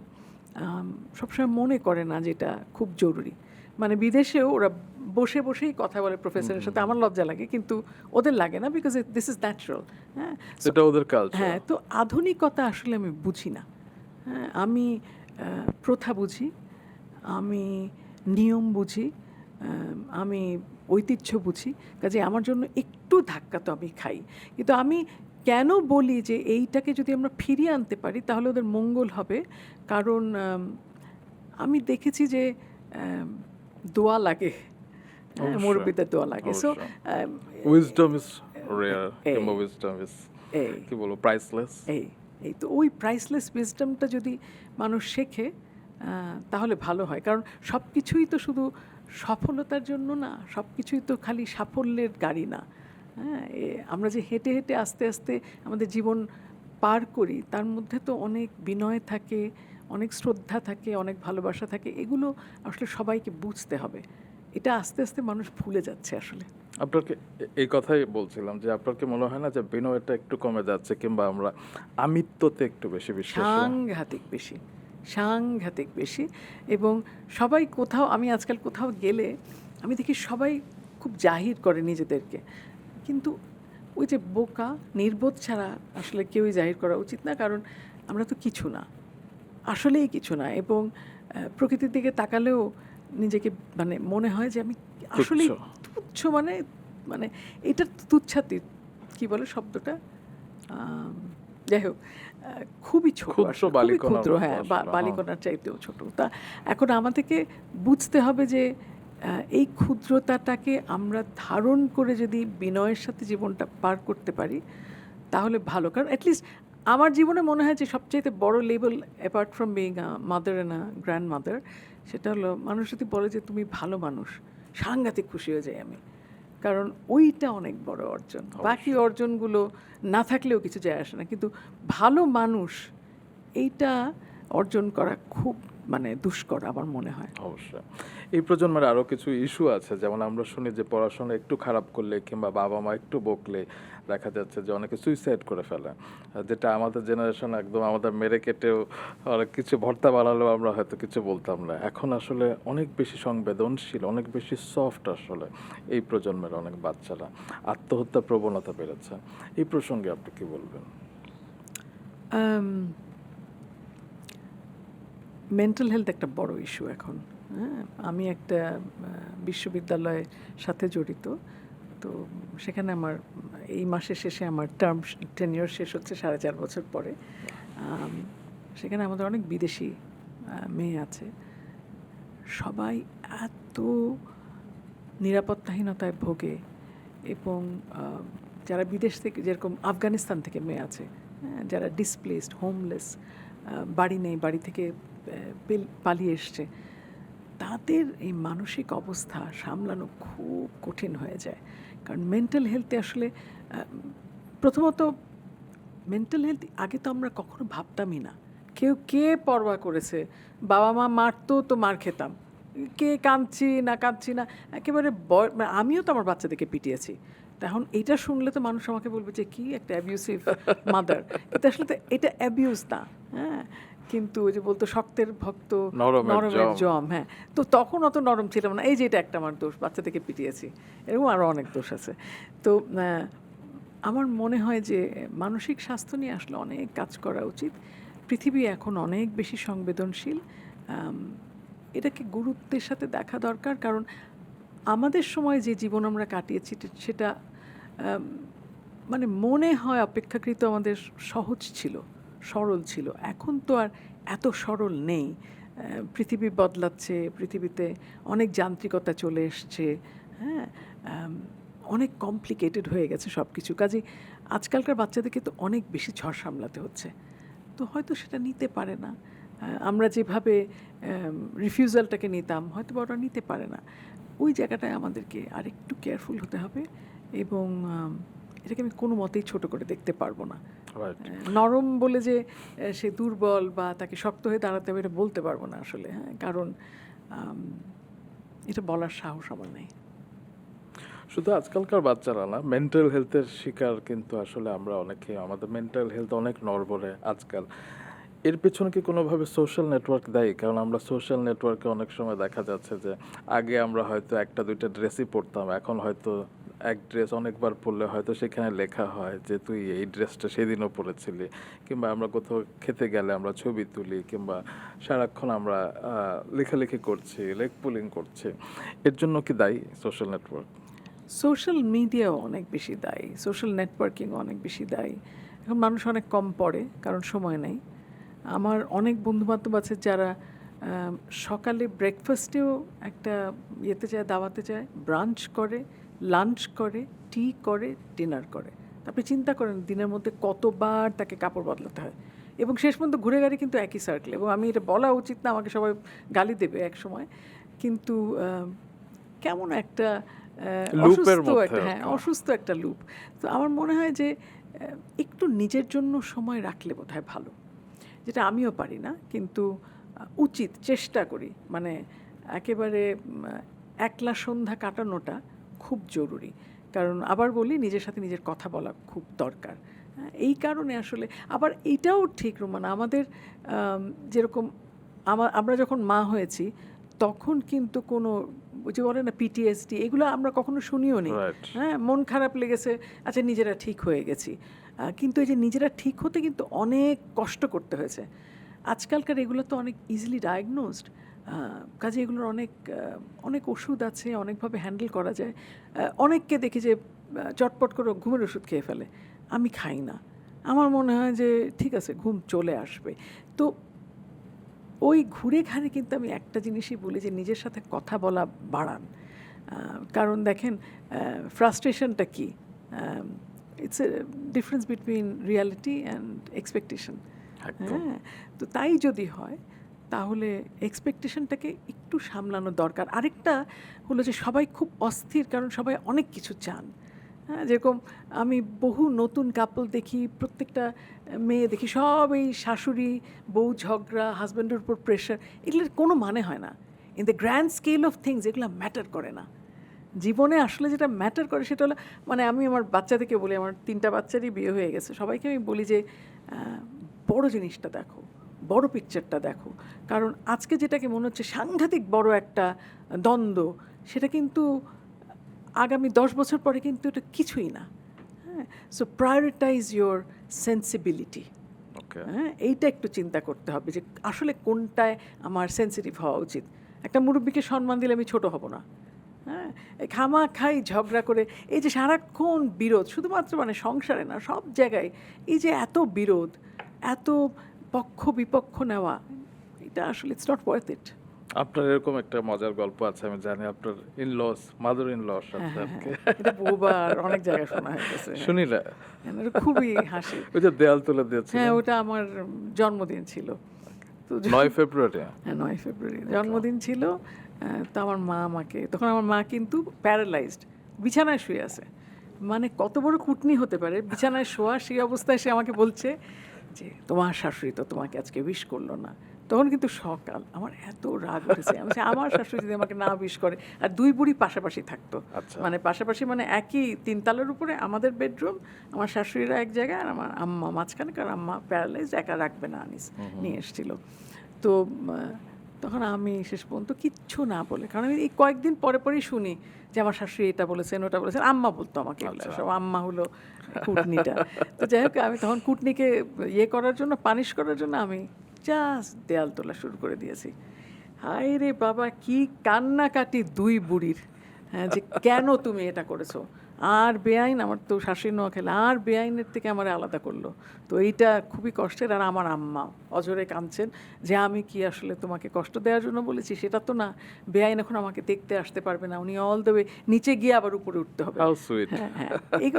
সবসময় মনে করে না যেটা খুব জরুরি। মানে বিদেশেও ওরা বসে বসেই কথা বলে প্রফেসরের সাথে, আমার লজ্জা লাগে কিন্তু ওদের লাগে না, বিকজ দিস ইজ ন্যাচারাল। হ্যাঁ, সেটা ওদের কালচার। হ্যাঁ, তো আধুনিকতা আসলে আমি বুঝি না। হ্যাঁ, আমি প্রথা বুঝি, আমি নিয়ম বুঝি, আমি ঐতিহ্য বুঝি, কাজে আমার জন্য একটু ধাক্কা তো আমি খাই। কিন্তু আমি কেন বলি যে এইটাকে যদি আমরা ফিরিয়ে আনতে পারি তাহলে ওদের মঙ্গল হবে, কারণ আমি দেখেছি যে দোয়া লাগে, মুরব্বিদের দোয়া লাগে। সো উইজডম ইজ রেয়ার, কিংবা উইজডম ইজ কি বলবো প্রাইসলেস। এই তো ওই প্রাইসলেস উইজডমটা যদি মানুষ শেখে তাহলে ভালো হয়, কারণ সব কিছুই তো শুধু সফলতার জন্য না, সব কিছুই তো খালি সাফল্যের গাড়ি না। হ্যাঁ, আমরা যে হেঁটে হেঁটে আস্তে আস্তে আমাদের জীবন পার করি, তার মধ্যে তো অনেক বিনয় থাকে, অনেক শ্রদ্ধা থাকে, অনেক ভালোবাসা থাকে, এগুলো আসলে সবাইকে বুঝতে হবে। এটা আস্তে আস্তে মানুষ ভুলে যাচ্ছে আসলে। আপনাকে এই কথাই বলছিলাম যে আপনার কি মনে হয় না যে বিনয়টা একটু কমে যাচ্ছে, কিংবা আমরা আমিত্বতে একটু বেশি বিশ্বাস? সাংঘাতিক বেশি। এবং সবাই কোথাও, আমি আজকাল কোথাও গেলে আমি দেখি সবাই খুব জাহির করে নিজেদেরকে, কিন্তু ওই যে বোকা নির্বোধ ছাড়া আসলে কেউই জাহির করা উচিত না, কারণ আমরা তো কিছু না, আসলেই কিছু না। এবং প্রকৃতির দিকে তাকালেও নিজেকে মানে মনে হয় যে আমি আসলেই তুচ্ছ, মানে মানে এটা তুচ্ছাতীত, কি বলে শব্দটা, যাই হোক, খুবই ছোট, খুবই ক্ষুদ্র, হ্যাঁ, বালিকণার চাইতেও ছোট। তা এখন আমাদেরকে বুঝতে হবে যে এই ক্ষুদ্রতাটাকে আমরা ধারণ করে যদি বিনয়ের সাথে জীবনটা পার করতে পারি তাহলে ভালো। কারণ অ্যাটলিস্ট আমার জীবনে মনে হয় যে সবচাইতে বড় level, apart from being a mother and a grand mother, সেটা হলো মানুষ যদি বলে যে তুমি ভালো মানুষ, সাংঘাতিক খুশি হয়ে যাই আমি, কারণ ওইটা অনেক বড় অর্জন। বাকি অর্জনগুলো না থাকলেও কিছু যায় আসে না, কিন্তু ভালো মানুষ এইটা অর্জন করা খুব মানে দুষ্কর আমার মনে হয়। অবশ্যই এই প্রজন্মের আরও কিছু ইস্যু আছে, যেমন আমরা শুনি যে পড়াশোনা একটু খারাপ করলে কিংবা বাবা মা একটু বকলে দেখা যাচ্ছে যে অনেকে সুইসাইড করে ফেলে, যেটা আমাদের জেনারেশন একদম আমাদের মেরে কেটেও অনেক কিছু ভর্তা বানালেও আমরা হয়তো কিছু বলতাম না। এখন আসলে অনেক বেশি সংবেদনশীল, অনেক বেশি সফট আসলে এই প্রজন্মের অনেক বাচ্চারা, আত্মহত্যা প্রবণতা বেড়েছে। এই প্রসঙ্গে আপনি কি বলবেন? মেন্টাল হেলথ একটা বড় ইস্যু এখন। হ্যাঁ, আমি একটা বিশ্ববিদ্যালয়ের সাথে জড়িত, তো সেখানে আমার এই মাসের শেষে আমার টেনিয়র শেষ হচ্ছে 4.5 বছর পরে। সেখানে আমাদের অনেক বিদেশি মেয়ে আছে, সবাই এত নিরাপত্তাহীনতায় ভোগে, এবং যারা বিদেশ থেকে, যেরকম আফগানিস্তান থেকে মেয়ে আছে, হ্যাঁ, যারা ডিসপ্লেসড, হোমলেস, বাড়ি নেই, বাড়ি থেকে পালিয়ে এসছে, তাদের এই মানসিক অবস্থা সামলানো খুব কঠিন হয়ে যায়। কারণ মেন্টাল হেলথে আসলে প্রথমত মেন্টাল হেলথ আগে তো আমরা কখনো ভাবতামই না। কে পরোয়া করেছে? বাবা মা মারতো তো মার খেতাম, কে কাঁদছি না একেবারে মানে আমিও তো আমার বাচ্চাদেরকে পিটিয়েছি। তখন এটা শুনলে তো মানুষ আমাকে বলবে যে কি একটা অ্যাবিউসিভ মাদার, কিন্তু আসলে তো এটা অ্যাবিউজ না। হ্যাঁ, কিন্তু ওই যে বলতো শক্তের ভক্ত নরমের জম, হ্যাঁ, তো তখন অত নরম ছিলাম না। এই যে এটা একটা আমার দোষ, বাচ্চাদেরকে পিটিয়েছি, এরকম আরও অনেক দোষ আছে। তো আমার মনে হয় যে মানসিক স্বাস্থ্য নিয়ে আসলে অনেক কাজ করা উচিত। পৃথিবী এখন অনেক বেশি সংবেদনশীল, এটাকে গুরুত্বের সাথে দেখা দরকার। কারণ আমাদের সময় যে জীবন আমরা কাটিয়েছি সেটা মানে মনে হয় অপেক্ষাকৃত আমাদের সহজ ছিল, সরল ছিল। এখন তো আর এত সরল নেই। পৃথিবী বদলাচ্ছে, পৃথিবীতে অনেক যান্ত্রিকতা চলে এসছে, হ্যাঁ, অনেক কমপ্লিকেটেড হয়ে গেছে সব কিছু। কাজে আজকালকার বাচ্চাদেরকে তো অনেক বেশি ঝড় সামলাতে হচ্ছে, তো হয়তো সেটা নিতে পারে না। আমরা যেভাবে রিফিউজালটাকে নিতাম হয়তো বা ওরা নিতে পারে না। ওই জায়গাটায় আমাদেরকে আরেকটু কেয়ারফুল হতে হবে, এবং এটাকে আমি কোনো মতেই ছোট করে দেখতে পারবো না। নরম বলে যে সে দুর্বল বা তাকে শক্ত হয়ে দাঁড়াতে হবে এটা বলতে পারবো না আসলে। হ্যাঁ, কারণ এটা বলার সাহস আমার নেই। শুধু আজকালকার বাচ্চারা না, মেন্টাল হেলথের শিকার কিন্তু আসলে আমরা অনেকে, আমাদের মেন্টাল হেলথ অনেক নড়বড়ে আজকাল। এর পেছনে কি কোনোভাবে সোশ্যাল নেটওয়ার্ক দায়ী? কারণ আমরা সোশ্যাল নেটওয়ার্কে অনেক সময় দেখা যাচ্ছে যে আগে আমরা হয়তো একটা দুইটা ড্রেসই পরতাম, এখন হয়তো এক ড্রেস অনেকবার পরলে হয়তো সেখানে লেখা হয় যে তুই এই ড্রেসটা সেদিনও পরেছিলি, কিংবা আমরা কোথাও খেতে গেলে আমরা ছবি তুলি, কিংবা সারাক্ষণ আমরা লেখালেখি করছি, লেগ পুলিং করছি। এর জন্য কি দায়ী সোশ্যাল নেটওয়ার্ক? সোশ্যাল মিডিয়াও অনেক বেশি দায়ী, সোশ্যাল নেটওয়ার্কিং অনেক বেশি দায়ী। এখন মানুষ অনেক কম পড়ে কারণ সময় নেই। আমার অনেক বন্ধুবান্ধব আছে যারা সকালে ব্রেকফাস্টেও একটা ইয়েতে যায়, দাওয়াতে যায়, ব্রাঞ্চ করে, লাঞ্চ করে, টি করে, ডিনার করে। আপনি চিন্তা করেন দিনের মধ্যে কতবার তাকে কাপড় বদলাতে হয়, এবং শেষ পর্যন্ত ঘুরে গাড়ি কিন্তু একই সার্কেল। এবং আমি এটা বলা উচিত না, আমাকে সবাই গালি দেবে এক সময়, কিন্তু কেমন একটা অসুস্থ একটা, হ্যাঁ, অসুস্থ একটা লুপ। তো আমার মনে হয় যে একটু নিজের জন্য সময় রাখলে বোধহয় ভালো, যেটা আমিও পারি না, কিন্তু উচিত চেষ্টা করি। মানে একেবারে একলা সন্ধ্যা কাটানোটা খুব জরুরি। কারণ আবার বলি, নিজের সাথে নিজের কথা বলা খুব দরকার। এই কারণে আসলে আবার এইটাও ঠিক রোমানা, আমাদের যেরকম আমরা যখন মা হয়েছি তখন কিন্তু কোনো যে বলে না পিটিএসডি, এগুলো আমরা কখনো শুনিও নি। হ্যাঁ, মন খারাপ লেগেছে, আচ্ছা নিজেরা ঠিক হয়ে গেছি। কিন্তু এই যে নিজেরা ঠিক হতে কিন্তু অনেক কষ্ট করতে হয়েছে। আজকালকার এগুলো তো অনেক ইজিলি ডায়াগনোজড, কাজে এগুলোর অনেক ওষুধ আছে, অনেকভাবে হ্যান্ডেল করা যায়। অনেককে দেখি যে চটপট করে ঘুমের ওষুধ খেয়ে ফেলে, আমি খাই না। আমার মনে হয় যে ঠিক আছে, ঘুম চলে আসবে। তো ওই ঘুরে ঘাড়ে কিন্তু আমি একটা জিনিসই বলি যে নিজের সাথে কথা বলা বাড়ান। কারণ দেখেন ফ্রাস্ট্রেশনটা কি, it's a difference between reality and expectation. হ্যাঁ, তো তাই যদি হয় তাহলে এক্সপেকটেশনটাকে একটু সামলানো দরকার। আরেকটা হলো যে সবাই খুব অস্থির, কারণ সবাই অনেক কিছু চান। হ্যাঁ, যেরকম আমি বহু নতুন কাপল দেখি, প্রত্যেকটা মেয়ে দেখি সব এই শাশুড়ি বউ ঝগড়া, হাজব্যান্ডের উপর প্রেশার, এগুলোর কোনো মানে হয় না। In the grand scale of things এগুলো ম্যাটার করে না। জীবনে আসলে যেটা ম্যাটার করে সেটা হলো, মানে আমি আমার বাচ্চাদেরকে বলি, আমার 3টা বাচ্চারই বিয়ে হয়ে গেছে, সবাইকে আমি বলি যে বড় জিনিসটা দেখো, বড় পিকচারটা দেখো। কারণ আজকে যেটাকে মনে হচ্ছে সাংঘাতিক বড় একটা দ্বন্দ্ব, সেটা কিন্তু আগামী 10 বছর পরে কিন্তু এটা কিছুই না। হ্যাঁ, সো প্রায়োরিটাইজ ইয়োর সেন্সিবিলিটি। ওকে, হ্যাঁ, এইটা একটু চিন্তা করতে হবে যে আসলে কোনটায় আমার সেন্সিটিভ হওয়া উচিত। একটা মুরব্বীকে সম্মান দিলে আমি ছোট হব না। হ্যাঁ, এই খামাখাই ঝগড়া করে, এই যে সারাক্ষণ বিরোধ, শুধুমাত্র মানে সংসারে না, সব জায়গায় এই যে এত বিরোধ, এত পক্ষ বিপক্ষ নেওয়া, এটা আসলে ইটস নট ওয়ার্থ ইট। আপনার এরকম একটা মজার গল্প আছে, আমি জানি আপনার ইনলস, মাদার ইনলর হ্যাঁ, সাথে হ্যাঁ, আজকে হ্যাঁ, এটা বহুবার অনেক জায়গায় শোনা হয়ে গেছে। হ্যাঁ। শুনি না, হ্যাঁ, এটা খুবই হাসি। ওই যে দেয়াল তুলে দিয়েছিল হ্যাঁ, ওটা আমার জন্মদিন ছিল। তো 9 ফেব্রুয়ারি। হ্যাঁ, 9 ফেব্রুয়ারি জন্মদিন ছিল। তো আমার মা আমাকে, তখন আমার মা কিন্তু প্যারালাইজড, বিছানায় শুয়ে আছে। মানে কত বড় কুটনি হতে পারে, বিছানায় শোয়া, সেই অবস্থায় সে আমাকে বলছে যে তোমার শাশুড়ি তো তোমাকে আজকে উইশ করলো না। তখন কিন্তু সকাল, আমার এত রাগ উঠেছে। আমি বলছি, আমার শাশুড়ি যদি আমাকে না উইশ করে, আর 2 বুড়ি পাশাপাশি থাকতো, আচ্ছা। মানে পাশাপাশি মানে একই 3 তলার উপরে আমাদের বেডরুম, আমার শাশুড়িরা এক জায়গায় আর আমার আম্মা মাঝখানে, কারণ আম্মা প্যারালাইজড, একা রাখবে না, আনিস নিয়ে এসেছিল। তো তখন আমি শেষ পর্যন্ত কিচ্ছু না বলে, কারণ আমি এই কয়েকদিন পরে পরেই শুনি যে আমার শাশুড়ি এটা বলেছেন ওটা বলেছেন, আম্মা বলতো আমাকে এগুলো সব, আম্মা হলো কুটনিটা। তো যাই হোক, আমি তখন কুটনিকে ইয়ে করার জন্য, পানিশ করার জন্য আমি জাস্ট দেয়াল তোলা শুরু করে দিয়েছি। হায় রে বাবা, কি কান্নাকাটি 2 বুড়ির। হ্যাঁ, যে কেন তুমি এটা করেছো, আর বেআইন, আমার তো শাশুড়ি নোয়াখালী, আর বেআইনের থেকে আমার আলাদা করলো। তো এইটা খুবই কষ্টের। আর আমার আম্মা অজরে কাঁদছেন যে আমি কি আসলে তোমাকে কষ্ট দেওয়ার জন্য বলেছি, সেটা তো না, বেআইন এখন আমাকে দেখতে আসতে পারবে না, উনি অল দ্য ওয়ে নিচে গিয়ে আবার উপরে উঠতে হবে। How sweet. হ্যাঁ, হ্যাঁ,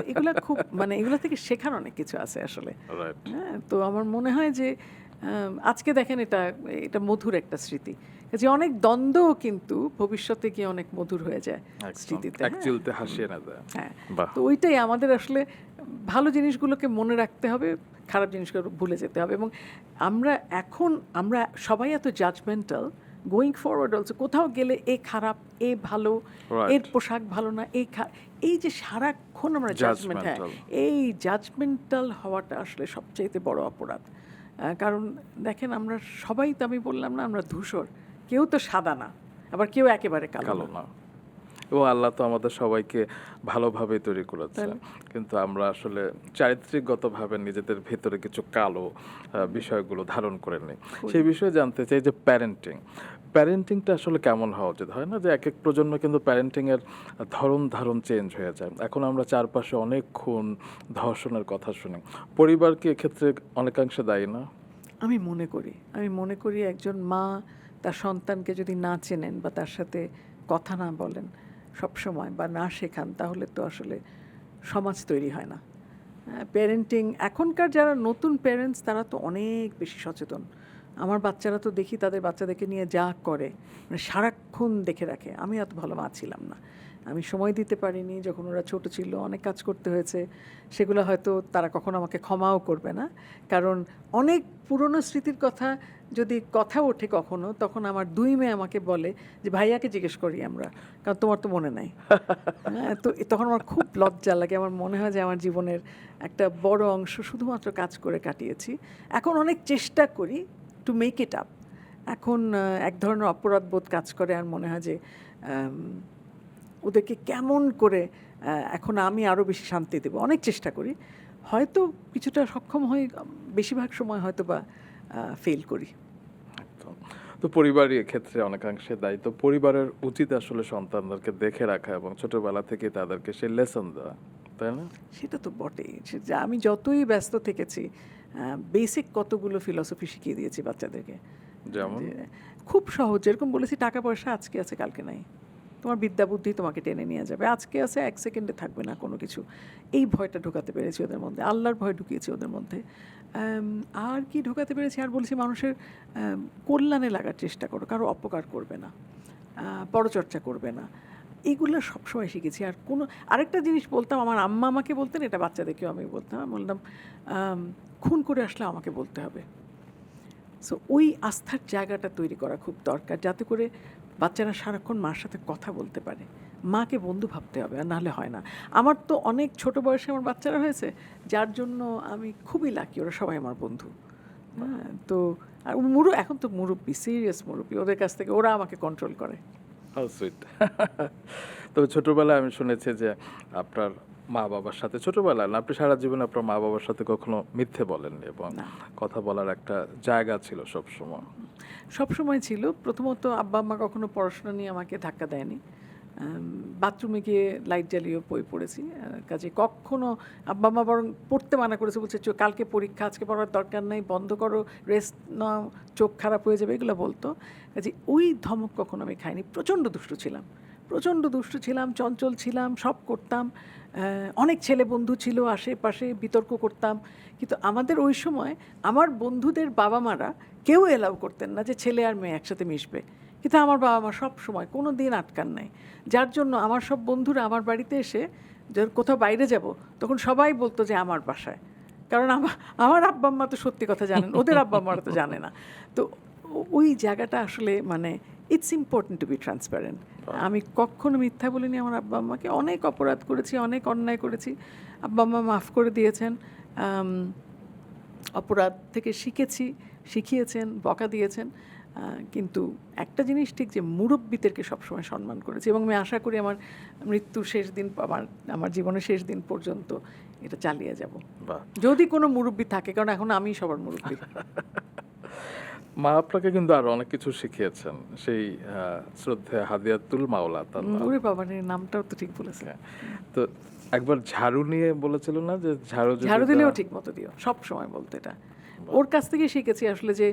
এগুলা খুব, মানে এগুলো থেকে শেখার অনেক কিছু আছে আসলে। রাইট। হ্যাঁ, তো আমার মনে হয় যে আজকে দেখেন, এটা এটা মধুর একটা স্মৃতি, যে অনেক দ্বন্দ্বও কিন্তু ভবিষ্যতে গিয়ে অনেক মধুর হয়ে যায় স্মৃতিতে। এক চিলতে হাসি এনে দেয়। হ্যাঁ, বাহ। তো ওইটাই আমাদের আসলে, ভালো জিনিসগুলোকে মনে রাখতে হবে, খারাপ জিনিসগুলো ভুলে যেতে হবে। এবং আমরা সবাই এত জাজমেন্টাল, গোয়িং ফরওয়ার্ড অলসো, কোথাও গেলে এ খারাপ, এ ভালো, Right. এর পোশাক ভালো না, এই যে সারাক্ষণ আমরা জাজমেন্ট, হ্যাঁ, Judgmental. এই জাজমেন্টাল হওয়াটা আসলে সবচাইতে বড় অপরাধ। কারণ দেখেন, আমরা সবাই, তো আমি বললাম না, আমরা ধূসর, কেউ তো সাদা না, আবার কেউ একেবারে কালো কালো না। না। এবং আল্লাহ তো আমাদের সবাইকে ভালোভাবে তৈরি করেছে, তাহলে? কিন্তু আমরা আসলে চারিত্রিকগতভাবে নিজেদের ভেতরে কিছু কালো বিষয়গুলো ধারণ করে নিই। সেই বিষয়ে জানতে চাই যে প্যারেন্টিংটা আসলে কেমন হওয়া উচিত? হয় না যে এক এক প্রজন্ম কিন্তু প্যারেন্টিংয়ের ধারণ চেঞ্জ হয়ে যায়। এখন আমরা চারপাশে অনেক খুন, ধর্ষণের কথা শুনি। পরিবার কি এক্ষেত্রে অনেকাংশে দায়ী না? আমি মনে করি একজন মা তার সন্তানকে যদি না চেনেন বা তার সাথে কথা না বলেন সবসময়, বা না শেখান, তাহলে তো আসলে সমাজ তৈরি হয় না। প্যারেন্টিং, এখনকার যারা নতুন প্যারেন্টস, তারা তো অনেক বেশি সচেতন। আমার বাচ্চারা তো দেখি তাদের বাচ্চাদেরকে নিয়ে যা করে, মানে সারাক্ষণ দেখে রাখে। আমি এত ভালো মা ছিলাম না, আমি সময় দিতে পারিনি, যখন ওরা ছোট ছিল অনেক কাজ করতে হয়েছে, সেগুলো হয়তো তারা কখনো আমাকে ক্ষমাও করবে না। কারণ অনেক পুরনো স্মৃতির কথা যদি কথা ওঠে কখনো, তখন আমার 2 মেয়ে আমাকে বলে যে ভাইয়াকে জিজ্ঞেস করি আমরা, কারণ তোমার তো মনে নাই। হ্যাঁ, তো তখন আমার খুব লজ্জা লাগে, আমার মনে হয় যে আমার জীবনের একটা বড় অংশ শুধুমাত্র কাজ করে কাটিয়েছি। এখন অনেক চেষ্টা করি টু মেক ইট আপ। এখন এক ধরনের অপরাধবোধ কাজ করে, আর মনে হয় যে ওদেরকে কেমন করে এখন আমি আরও বেশি শান্তি দেবো। অনেক চেষ্টা করি, হয়তো কিছুটা সক্ষম হই, বেশিরভাগ সময় হয়তো বা ফেল করি। একদম। তো পরিবারই এক্ষেত্রে অনেকাংশে দায়ী। তো পরিবারের উচিত আসলে সন্তানদেরকে দেখে রাখা এবং ছোটবেলা থেকে তাদেরকে সেই লেসন দেওয়া, তাই না? সেটা তো বটেই, যে আমি যতই ব্যস্ত থেকেছি, বেসিক কতগুলো ফিলসফি শিখিয়ে দিয়েছি বাচ্চাদেরকে। যেমন? যে খুব সহজ, যেরকম বলেছি, টাকা পয়সা আজকে আছে কালকে নাই, তোমার বিদ্যা বুদ্ধি তোমাকে টেনে নিয়ে যাবে, আজকে আছে 1 সেকেন্ডে থাকবে না কোনো কিছু। এই ভয়টা ঢোকাতে পেরেছি ওদের মধ্যে, আল্লাহর ভয় ঢুকিয়েছি ওদের মধ্যে। আর কি ঢোকাতে পেরেছি, আর বলেছি মানুষের কল্যাণে লাগার চেষ্টা করো, কারো অপকার করবে না, পরচর্চা করবে না। এইগুলো সবসময় শিখেছি। আর কোনো আরেকটা জিনিস বলতাম, আমার আম্মা আমাকে বলতেন, এটা বাচ্চাদেরকেও আমি বলতাম, আমি বললাম খুন করে আসলে আমাকে বলতে হবে। সো ওই আস্থার জায়গাটা তৈরি করা খুব দরকার, যাতে করে বাচ্চারা সারাক্ষণ মার সাথে কথা বলতে পারে। মাকে বন্ধু ভাবতে হবে, আর নাহলে হয় না। আমার তো অনেক ছোট বয়সে আমার বাচ্চারা হয়েছে, যার জন্য আমি খুবই লাকি, ওরা সবাই আমার বন্ধু। হ্যাঁ, তো আর এখন তো মুরব্বী, সিরিয়াস মুরব্বী, ওদের কাছ থেকে ওরা আমাকে কন্ট্রোল করে। How sweet. তবে ছোটবেলায় আমি শুনেছি যে আপনার মা বাবার সাথে, ছোটবেলায় না, আপনি সারা জীবন আপনার মা বাবার সাথে কখনো মিথ্যে বলেননি এবং না। কথা বলার একটা জায়গা ছিল সবসময়। সবসময় ছিল। প্রথমত আব্বা আম্মা কখনো পড়াশোনা নিয়ে আমাকে ধাক্কা দেয়নি। বাথরুমে গিয়ে লাইট জ্বালিয়ে বই পড়েছি। কাজে কখনো আব্বা আম্মা বরং পড়তে মানা করেছে, বলছে কালকে পরীক্ষা, আজকে পড়ার দরকার নাই, বন্ধ করো, রেস্ট নাও, চোখ খারাপ হয়ে যাবে, এগুলো বলতো। কাজে ওই ধমক কখনো আমি খাইনি। প্রচণ্ড দুষ্টু ছিলাম, চঞ্চল ছিলাম, সব করতাম। অনেক ছেলে বন্ধু ছিল আশেপাশে, বিতর্ক করতাম। কিন্তু আমাদের ওই সময় আমার বন্ধুদের বাবা মারা কেউ এলাও করতেন না যে ছেলে আর মেয়ে একসাথে মিশবে। কিন্তু আমার বাবা মা সব সময় কোনো দিন আটকান নাই, যার জন্য আমার সব বন্ধুরা আমার বাড়িতে এসে যখন কোথাও বাইরে যাব তখন সবাই বলতো যে আমার বাসায়। কারণ আমার আব্বা আম্মা তো সত্যি কথা জানেন, ওদের আব্বা আম্মারা তো জানে না। তো ওই জায়গাটা আসলে মানে it's important to be transparent. আমি কখনো মিথ্যা বলিনি আমার আব্বা আম্মাকে। অনেক অপরাধ করেছি, অনেক অন্যায় করেছি, আব্বা আম্মা মাফ করে দিয়েছেন। অপরাধ থেকে শিখিয়েছেন, বকা দিয়েছেন। কিন্তু একটা জিনিস ঠিক, যে মুরব্বিদেরকে সবসময় সম্মান করেছি, এবং আমি আশা করি আমার মৃত্যুর শেষ দিন, আমার জীবনের শেষ দিন পর্যন্ত এটা চালিয়ে যাব, যদি কোনো মুরব্বি থাকে, কারণ এখন আমি সবার মুরব্বি। মা আপনাকে কিন্তু আরো অনেক কিছু শিখিয়েছেন, সেই শ্রদ্ধেয় হাদিয়াতুল মাওলা তাআলা। ওরে বাবার নামটাও তো ঠিক বলেছে। তো একবার ঝাড়ু নিয়ে বলেছিল না, যে ঝাড়ু দিলেও ঠিক মতো দিও, সব সময় বলতো এটা। ওর কাছ থেকে শিখেছি আসলে, যে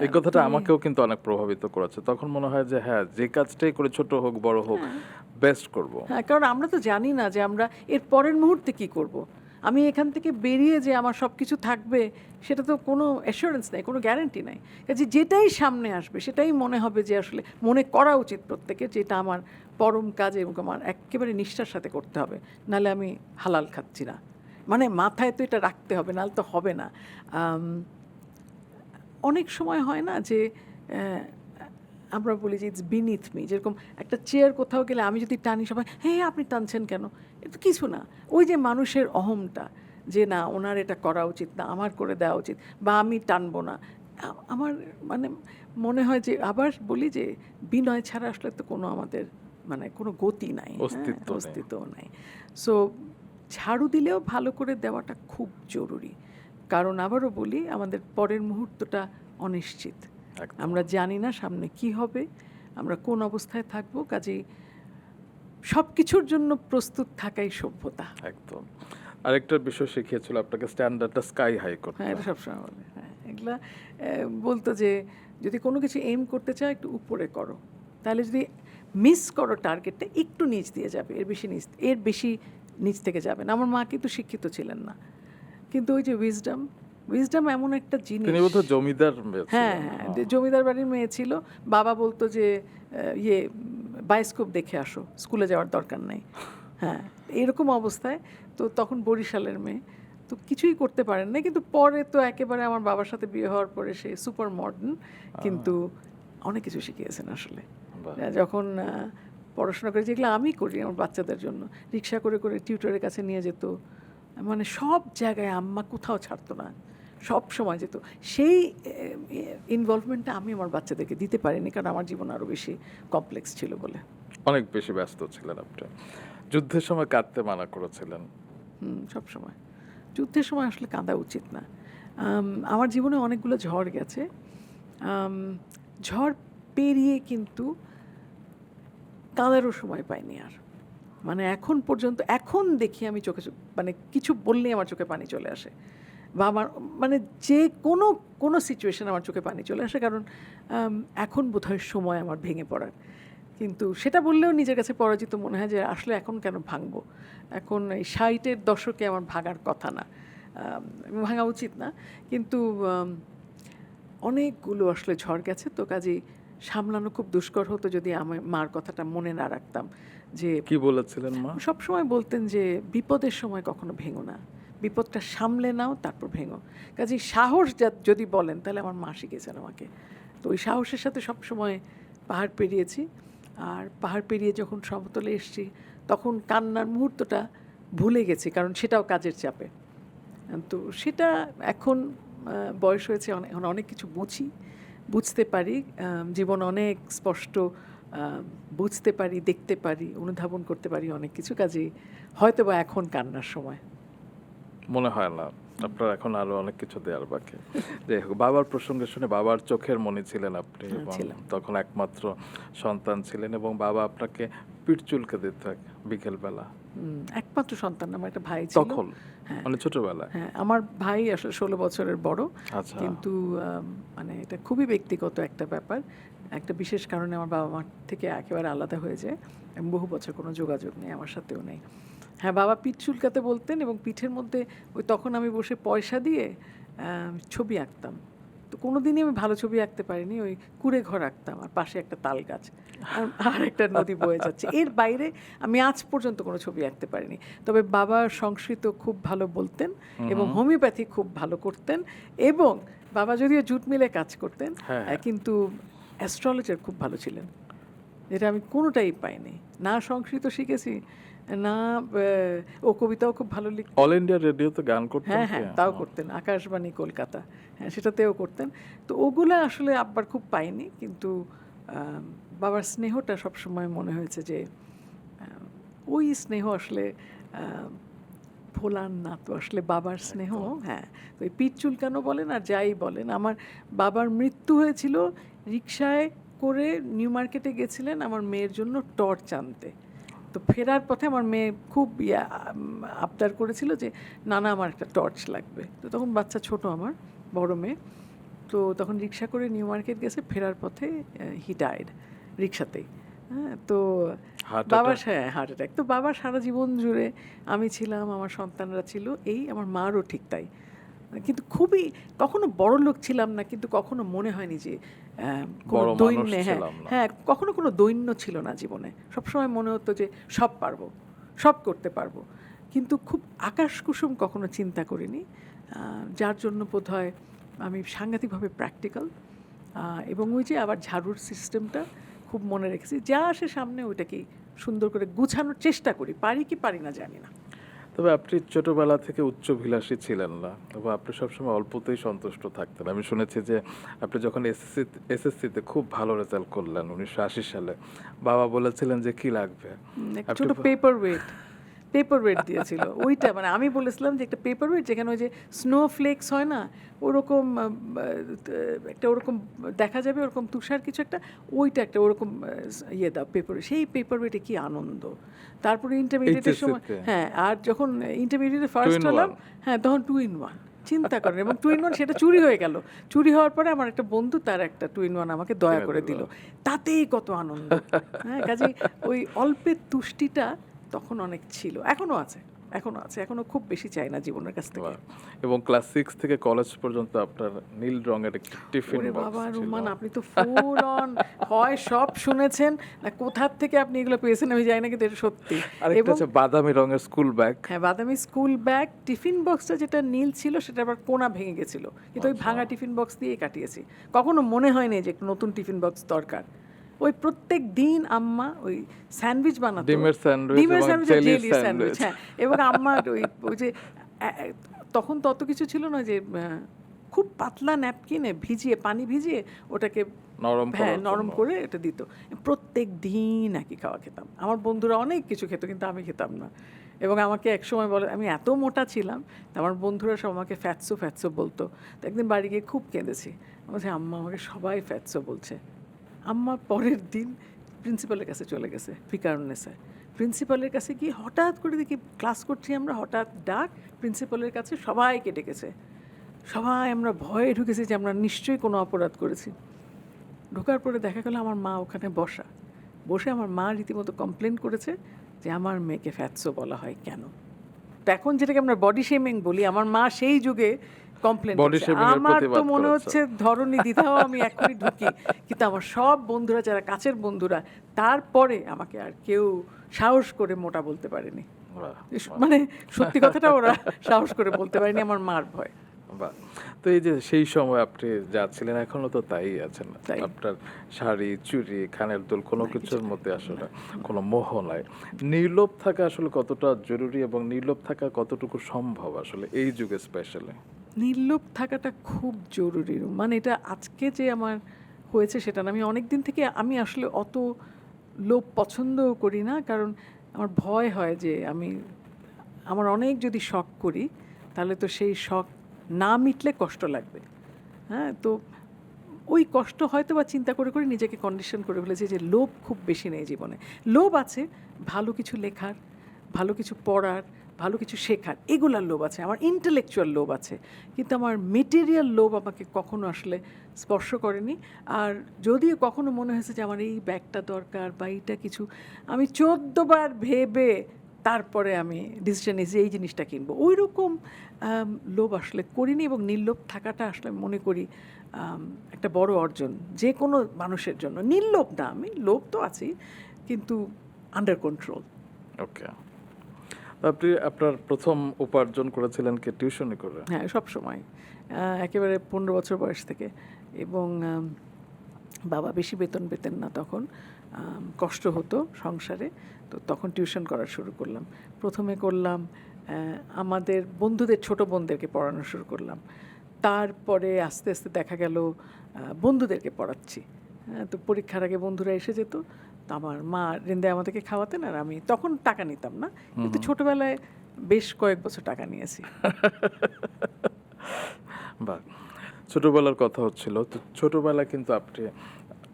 এই কথাটা আমাকেও কিন্তু অনেক প্রভাবিত করেছে। তখন মনে হয় যে হ্যাঁ, যে কাজটাই করে, ছোট হোক বড় হোক, বেস্ট করব। হ্যাঁ, কারণ আমরা তো জানি না যে আমরা এর পরের মুহূর্তে কি করব। আমি এখান থেকে বেরিয়ে যে আমার সব কিছু থাকবে, সেটা তো কোনো অ্যাসুরেন্স নেই, কোনো গ্যারান্টি নাই। কাজে যেটাই সামনে আসবে সেটাই মনে হবে যে আসলে মনে করা উচিত প্রত্যেকের, যেটা আমার পরম কাজ এবং আমার একেবারে নিষ্ঠার সাথে করতে হবে, নাহলে আমি হালাল খাচ্ছি না। মানে মাথায় তো এটা রাখতে হবে, নাহলে তো হবে না। অনেক সময় হয় না যে আমরা বলি যে ইটস বিনিথ মি, যেরকম একটা চেয়ার কোথাও গেলে আমি যদি টানি, সবাই হ্যাঁ আপনি টানছেন কেন, এটা কিছু না। ওই যে মানুষের অহমটা, যে না ওনার এটা করা উচিত না, আমার করে দেওয়া উচিত, বা আমি টানবো না। আমার মানে মনে হয় যে, আবার বলি যে বিনয় ছাড়া আসলে তো কোনো আমাদের মানে কোনো গতি নাই, অস্তিত্ব নাই। সো ঝাড়ু দিলেও ভালো করে দেওয়াটা খুব জরুরি, কারণ আবারও বলি আমাদের পরের মুহূর্তটা অনিশ্চিত। আমরা জানি না সামনে কি হবে, আমরা কোন অবস্থায় থাকবো। কাজেই সব কিছুর জন্য প্রস্তুত থাকাই সভ্যতা। একদম। আরেকটা বিষয় শিখিয়েছিল আপনাকে, স্ট্যান্ডার্ডটা স্কাই হাই করতে। হ্যাঁ, এটা সবসময় বলে। হ্যাঁ, এগুলা বলতো যে যদি কোনো কিছু এইম করতে চাও একটু উপরে করো, তাহলে যদি মিস করো টার্গেটটা, একটু নিচ দিয়ে যাবে, এর বেশি নিচ থেকে যাবে না। আমার মা কিন্তু শিক্ষিত ছিলেন না, কিন্তু ওই যে উইজডম এমন একটা জিনিস। তিনি বোধহয় জমিদার মেয়ে ছিলেন। হ্যাঁ, জমিদার বাড়ির মেয়ে ছিল। বাবা বলতো যে বায়োস্কোপ দেখে আসো, স্কুলে যাওয়ার দরকার নেই। হ্যাঁ, এরকম অবস্থায় তো তখন বরিশালের মেয়ে, তো কিছুই করতে পারেন না। কিন্তু পরে তো একেবারে আমার বাবার সাথে বিয়ে হওয়ার পরে সে সুপার মডার্ন, কিন্তু অনেক কিছু শিখিয়েছেন আসলে। যখন পড়াশোনা করে, যেগুলো আমি করি আমার বাচ্চাদের জন্য, রিক্সা করে করে টিউটরের কাছে নিয়ে যেত, মানে সব জায়গায় আম্মা কোথাও ছাড়তো না, সব সময় যেত। সেই ইনভলভমেন্টটা আমি আমার বাচ্চাদেরকে দিতে পারিনি, কারণ আমার জীবন আরও বেশি কমপ্লেক্স ছিল বলে। অনেক বেশি ব্যস্ত ছিলেন আপনি। যুদ্ধের সময় কাঁদতে মানা করেছিলেন। সব সময় যুদ্ধের সময় আসলে কাঁদা উচিত না। আমার জীবনে অনেকগুলো ঝড় গেছে, ঝড় পেরিয়ে কিন্তু কাঁদারও সময় পাইনি আর। মানে এখন পর্যন্ত, এখন দেখি আমি চোখে, মানে কিছু বললেই আমার চোখে পানি চলে আসে, বা আমার মানে যে কোনো সিচুয়েশন আমার চোখে পানি চলে আসে, কারণ এখন বোধহয় সময় আমার ভেঙে পড়ার। কিন্তু সেটা বললেও নিজের কাছে পরাজিত মনে হয়, যে আসলে এখন কেন ভাঙবো, এখন এই 60-এর দশকে আমার ভাঙার কথা না, ভাঙা উচিত না। কিন্তু অনেকগুলো আসলে ঝড় গেছে, তো কাজেই সামলানো খুব দুষ্কর হতো যদি আমি মার কথাটা মনে না রাখতাম, যে কি বলেছিলেন মা? সব সময় বলতেন যে বিপদের সময় কখনো ভেঙো না, বিপদটা সামলে নাও তারপর ভেঙো। কাজেই সাহস যদি বলেন তাহলে আমার মা শিখেছেন আমাকে। তো ওই সাহসের সাথে সব সময় পাহাড় পেরিয়েছি। আর পাহাড় পেরিয়ে যখন সমতলে এসেছি তখন কান্নার মুহূর্তটা ভুলে গেছি, কারণ সেটাও কাজের চাপে। তো সেটা এখন বয়স হয়েছে, এখন অনেক কিছু বুঝতে পারি, জীবন অনেক স্পষ্ট বুঝতে পারি, দেখতে পারি, অনুধাবন করতে পারি অনেক কিছু। কাজেই হয়তো বা এখন কান্নার সময়। মনে হয় না, আপনার এখন আরো অনেক কিছু দেওয়ার বাকি। যাই হোক, বাবার প্রসঙ্গে শুনে, বাবার চোখের মনি ছিলেন আপনি, এবং ছিলাম। তখন একমাত্র সন্তান ছিলেন, এবং বাবা আপনাকে পিঠ চুলকে দিত বিকেলবেলা। একমাত্র সন্তান না, আমার একটা ভাই ছিল তখন মানে ছোটবেলায়? হ্যাঁ, আমার ভাই আসলে 16 বছরের বড়। আচ্ছা। কিন্তু মানে এটা খুবই ব্যক্তিগত একটা ব্যাপার। একটা বিশেষ কারণে আমার বাবা মার থেকে একেবারে আলাদা হয়ে যায় এবং বহু বছর কোনো যোগাযোগ নেই, আমার সাথেও নেই। হ্যাঁ, বাবা পিঠ চুলকাতে বলতেন এবং পিঠের মধ্যে ওই তখন আমি বসে পয়সা দিয়ে ছবি আঁকতাম। তো কোনো দিনই আমি ভালো ছবি আঁকতে পারিনি। ওই কুঁড়ে ঘর আঁকতাম আর পাশে একটা তাল গাছ আর একটা নদী বয়ে যাচ্ছে, এর বাইরে আমি আজ পর্যন্ত কোনো ছবি আঁকতে পারিনি। তবে বাবা সংস্কৃত খুব ভালো বলতেন এবং হোমিওপ্যাথি খুব ভালো করতেন, এবং বাবা যদিও জুট মিলে কাজ করতেন, কিন্তু অ্যাস্ট্রোলজার খুব ভালো ছিলেন, যেটা আমি কোনোটাই পাইনি। না সংস্কৃত শিখেছি, না ও কবিতাও খুব ভালো লিখতেন। অল ইন্ডিয়া রেডিওতে গান করতেন? হ্যাঁ হ্যাঁ, তাও করতেন, আকাশবাণী কলকাতা, হ্যাঁ সেটাতেও করতেন। তো ওগুলো আসলে আব্বার খুব পাইনি, কিন্তু বাবার স্নেহটা সবসময় মনে হয়েছে যে ওই স্নেহ আসলে ভোলার না, তো আসলে বাবার স্নেহ। হ্যাঁ, তো এই পিঠ চুলকানো বলেন আর যাই বলেন, আমার বাবার মৃত্যু হয়েছিল রিকশায় করে নিউ মার্কেটে গেছিলেন আমার মেয়ের জন্য টর্চ আনতে। তো ফেরার পথে আমার মেয়ে খুব আবদার করেছিল যে নানা আমার একটা টর্চ লাগবে। তো তখন বাচ্চা ছোট, আমার বড় মেয়ে। তো তখন রিক্সা করে নিউ মার্কেট গেছে, ফেরার পথে হি ডাইড রিক্সাতেই। হ্যাঁ, তো বাবার হার্ট অ্যাটাক। তো বাবার সারা জীবন জুড়ে আমি ছিলাম, আমার সন্তানরা ছিল, এই আমার মারও ঠিক তাই। কিন্তু খুবই কখনো বড় লোক ছিলাম না, কিন্তু কখনো মনে হয়নি যে কোনো দৈন্য, হ্যাঁ কখনো কোনো দৈন্য ছিল না জীবনে। সবসময় মনে হতো যে সব পারবো, সব করতে পারবো, কিন্তু খুব আকাশ কুসুম কখনো চিন্তা করিনি। যার জন্য বোধহয় আমি সাংঘাতিকভাবে প্র্যাকটিক্যাল, এবং ওই যে আবার ঝাড়ুর সিস্টেমটা খুব মনে রেখেছি। যা আসে সামনে ওইটাকেই সুন্দর করে গুছানোর চেষ্টা করি, পারি কি পারি না জানি না। তবে আপনি ছোটবেলা থেকে উচ্চভিলাষী ছিলেন না, তবে আপনি সবসময় অল্পতেই সন্তুষ্ট থাকতেন। আমি শুনেছি যে আপনি যখন এসএসসিতে খুব ভালো রেজাল্ট করলেন 1980 সালে, বাবা বলেছিলেন যে কি লাগবে, ছোট পেপার ওয়েট দিয়েছিল। ওইটা মানে আমি বলেছিলাম যে একটা পেপার ওয়েট, যেখানে ওই যে স্নো ফ্লেক্স হয় না, ওরকম একটা ওরকম দেখা যাবে, ওরকম তুষার কিছু একটা, ওইটা একটা ওরকম দাও পেপার। সেই পেপার ওয়েটে কি আনন্দ। তারপরে ইন্টারমিডিয়েটের সময়, হ্যাঁ, আর যখন ইন্টারমিডিয়েটে ফার্স্ট হলাম, হ্যাঁ তখন 2-in-1 চিন্তা করেন, এবং 2-in-1 সেটা চুরি হয়ে গেল। চুরি হওয়ার পরে আমার একটা বন্ধু তার একটা 2-in-1 আমাকে দয়া করে দিল, তাতেই কত আনন্দ। হ্যাঁ, কাজেই ওই অল্পের তুষ্টিটা তখন অনেক ছিল, এখনো আছে, এখনো খুব বেশি চাই না জীবনের কাছ থেকে। এবং ক্লাস 6 থেকে কলেজ পর্যন্ত আপনার নীল রঙের একটা টিফিন বক্স ছিল। বাবা রুমান, আপনি তো ফুল অন হয় সব শুনেছেন না, কোথা থেকে আপনি এগুলো পেয়েছেন আমি জানি না, কিন্তু এটা সত্যি। আরেকটা আছে বাদামি রঙের স্কুল ব্যাগ। হ্যাঁ, বাদামি স্কুল ব্যাগ। টিফিন বক্সটা যেটা নীল ছিল সেটা আবার কোনা ভেঙে গেছিল, কিন্তু ওই ভাঙা টিফিন বক্স দিয়েই কাটিয়েছি। কখনো মনে হয়নি যে একটা নতুন টিফিন বক্স দরকার। ওই প্রত্যেক দিন আম্মা ওই স্যান্ডউইচ বানাতো, ডিমের স্যান্ডউইচ, জেলি স্যান্ডউইচ, হ্যাঁ, এবং আম্মা ওই যে তখন তত কিছু ছিল না, যে খুব পাতলা ন্যাপকিনে ভিজিয়ে, পানি ভিজিয়ে ওটাকে নরম করে এটা দিত। প্রত্যেক দিন একই খাওয়া খেতাম। আমার বন্ধুরা অনেক কিছু খেত, কিন্তু আমি খেতাম না। এবং আমাকে একসময় বলে, আমি এত মোটা ছিলাম, আমার বন্ধুরা সব আমাকে ফ্যাটসো বলতো। তো একদিন বাড়ি গিয়ে খুব কেঁদেছি, বলছে আম্মা আমাকে সবাই ফ্যাটসো বলছে। আম্মা পরের দিন প্রিন্সিপালের কাছে চলে গেছে ফিকারনেসে। প্রিন্সিপালের কাছে গিয়ে হঠাৎ করে দেখি ক্লাস করছি আমরা, হঠাৎ ডাক, প্রিন্সিপালের কাছে সবাইকে ডেকেছে। সবাই আমরা ভয়ে ঢুকেছি যে আমরা নিশ্চয়ই কোনো অপরাধ করেছি। ঢোকার পরে দেখা গেল আমার মা ওখানে বসে আমার মা রীতিমতো কমপ্লেন করেছে যে আমার মেয়েকে ফ্যাটসো বলা হয় কেন। তো এখন যেটাকে আমরা বডি শেমিং বলি, আমার মা সেই যুগে কমপ্লেন করছে। আমার তো মনে হচ্ছে ধরনী দ্বিধাও আমি এখনই ঢুকি, কিন্তু আমার সব বন্ধুরা যারা কাছের বন্ধুরা, তারপরে আমাকে আর কেউ সাহস করে মোটা বলতে পারেনি। বাহ, মানে সত্যি কথাটা ওরা সাহস করে বলতে পারেনি, আমার মার ভয়। বাহ। তো এই যে সেই সময় আপনি যা ছিলেন এখনো তো তাই আছেন, তাই। আপনার শাড়ি চুড়ি কানের দুল কোনো না, কিছুর কিছু মধ্যে আসলে কোনো মোহ নাই। নির্লোভ থাকা আসলে কতটা জরুরি এবং নির্লোভ থাকা কতটুকু সম্ভব আসলে এই যুগে স্পেশালি? নির্লোভ থাকাটা খুব জরুরি। মানে এটা আজকে যে আমার হয়েছে সেটা না, আমি অনেক দিন থেকে আমি আসলে অত লোভ পছন্দও করি না, কারণ আমার ভয় হয় যে আমার অনেক যদি শখ করি তাহলে তো সেই শখ না মিটলে কষ্ট লাগবে। হ্যাঁ, তো ওই কষ্ট হয়তো বা চিন্তা করে করে নিজেকে কন্ডিশন করে ফেলেছি যে লোভ খুব বেশি নেই জীবনে। লোভ আছে ভালো কিছু লেখার, ভালো কিছু পড়ার, ভালো কিছু শেখার, এগুলার লোভ আছে, আমার ইন্টেলেকচুয়াল লোভ আছে, কিন্তু আমার মেটেরিয়াল লোভ আমাকে কখনো আসলে স্পর্শ করেনি। আর যদিও কখনো মনে হয়েছে যে আমার এই ব্যাগটা দরকার বা এইটা কিছু, আমি 14 বার ভেবে তারপরে আমি ডিসিশন নিয়েছি এই জিনিসটা কিনবো, ওই রকম লোভ আসলে করিনি। এবং নির্লোভ থাকাটা আসলে মনে করি একটা বড় অর্জন যে কোনো মানুষের জন্য। নির্লোভ না, আমি লোভ তো আছেই, কিন্তু আন্ডার কন্ট্রোল। ওকে। আপনি আপনার প্রথম উপার্জন করেছিলেন কি টিউশনি করে? হ্যাঁ, সব সময় একেবারে 15 বছর বয়স থেকে। এবং বাবা বেশি বেতন পেতেন না তখন, কষ্ট হতো সংসারে, তো তখন টিউশন করা শুরু করলাম। প্রথমে করলাম আমাদের বন্ধুদের ছোট বোনদেরকে পড়ানো শুরু করলাম, তারপরে আস্তে আস্তে দেখা গেল বন্ধুদেরকে পড়াচ্ছি। তো পরীক্ষার আগে বন্ধুরা এসে যেত, তো আমার মা রেন্দে আমাদেরকে খাওয়াতেন, আর আমি তখন টাকা নিতাম না, কিন্তু ছোটবেলায় বেশ কয়েক বছর টাকা নিয়েছি। বাহ, ছোটবেলার কথা হচ্ছিল, তো ছোটবেলা কিন্তু আপনি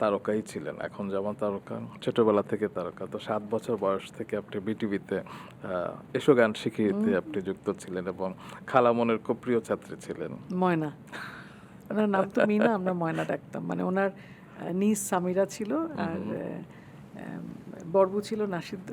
তারকাই ছিলেন, এখন যেমন তারকা, ছোটবেলা থেকে তারকা। তো 7 বছর বয়স থেকে আপনি বিটিভিতে এসো গান শিখিতে আপনি যুক্ত ছিলেন এবং খালামনের খুব প্রিয় ছাত্রী ছিলেন। ময়না, ওনার নাম তো মিনা, আমরা ময়না ডাকতাম। মানে ওনার নিজ সামিরা ছিল, আর বরবু ছিল, নাশিদ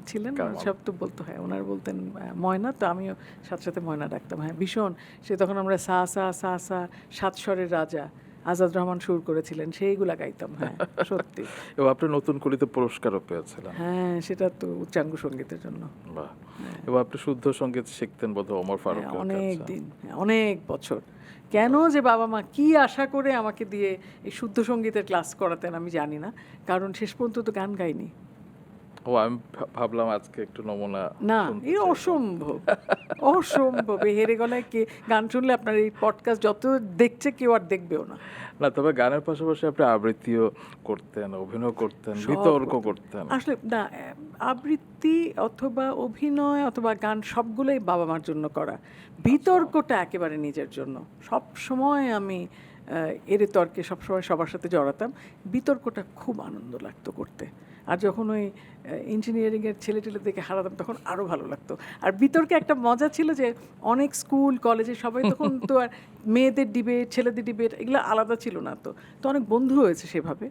ছিলেন, সব তো বলতো। হ্যাঁ, ওনার বলতেন ময়না, তো আমিও সাথে সাথে ময়না ডাকতাম। হ্যাঁ, ভীষণ। সে তখন আমরা সা সা সা সা, সাত স্বরের রাজা আজাদ রহমান সুর করেছিলেন, সেইগুলা গাইতাম। হ্যাঁ, সত্যি। এবং আপনি নতুন কলিতে পুরস্কারও পেয়েছিলেন। হ্যাঁ, সেটা তো উচ্চাঙ্গ সঙ্গীতের জন্য। বাহ। এবং আপনি শুদ্ধ সঙ্গীত শিখতেন বোধহয় ওমর ফারুকের কাছে। অনেক দিন, অনেক বছর। কেন যে বাবা মা কি আশা করে আমাকে দিয়ে এই শুদ্ধ সঙ্গীতের ক্লাস করাতেন আমি জানি না, কারণ শেষ পর্যন্ত তো গান গাইনি। ও, আমি ভাবলাম আজকে একটু নমুনা না, শুনতে এই চাইবো। অসম্ভব, অসম্ভব। এই হেরে গলায় কে গান শুনলে আপনার এই পডকাস্ট যত দেখছে কেউ আর দেখবেও না। না, তবে গানের পাশাপাশি আপনি আবৃত্তিও করতেন, অভিনয় করতেন, সব বিতর্ক করতাম। করতেন। আসলে না, আবৃত্তি অথবা অভিনয় অথবা গান সবগুলোই বাবা মার জন্য করা, বিতর্কটা একেবারে নিজের জন্য। সব সময় আমি এর তর্কে সবসময় সবার সাথে জড়াতাম, বিতর্কটা খুব আনন্দ লাগতো করতে। আর যখন ওই ইঞ্জিনিয়ারিংয়ের ছেলে টেলেদেরকে হারাতাম তখন আরও ভালো লাগতো। আর বিতর্কে একটা মজা ছিল যে অনেক স্কুল কলেজে সবাই তখন তো আর মেয়েদের ডিবেট ছেলেদের ডিবেট এগুলো আলাদা ছিল না, তো তো অনেক বন্ধু হয়েছে সেভাবে।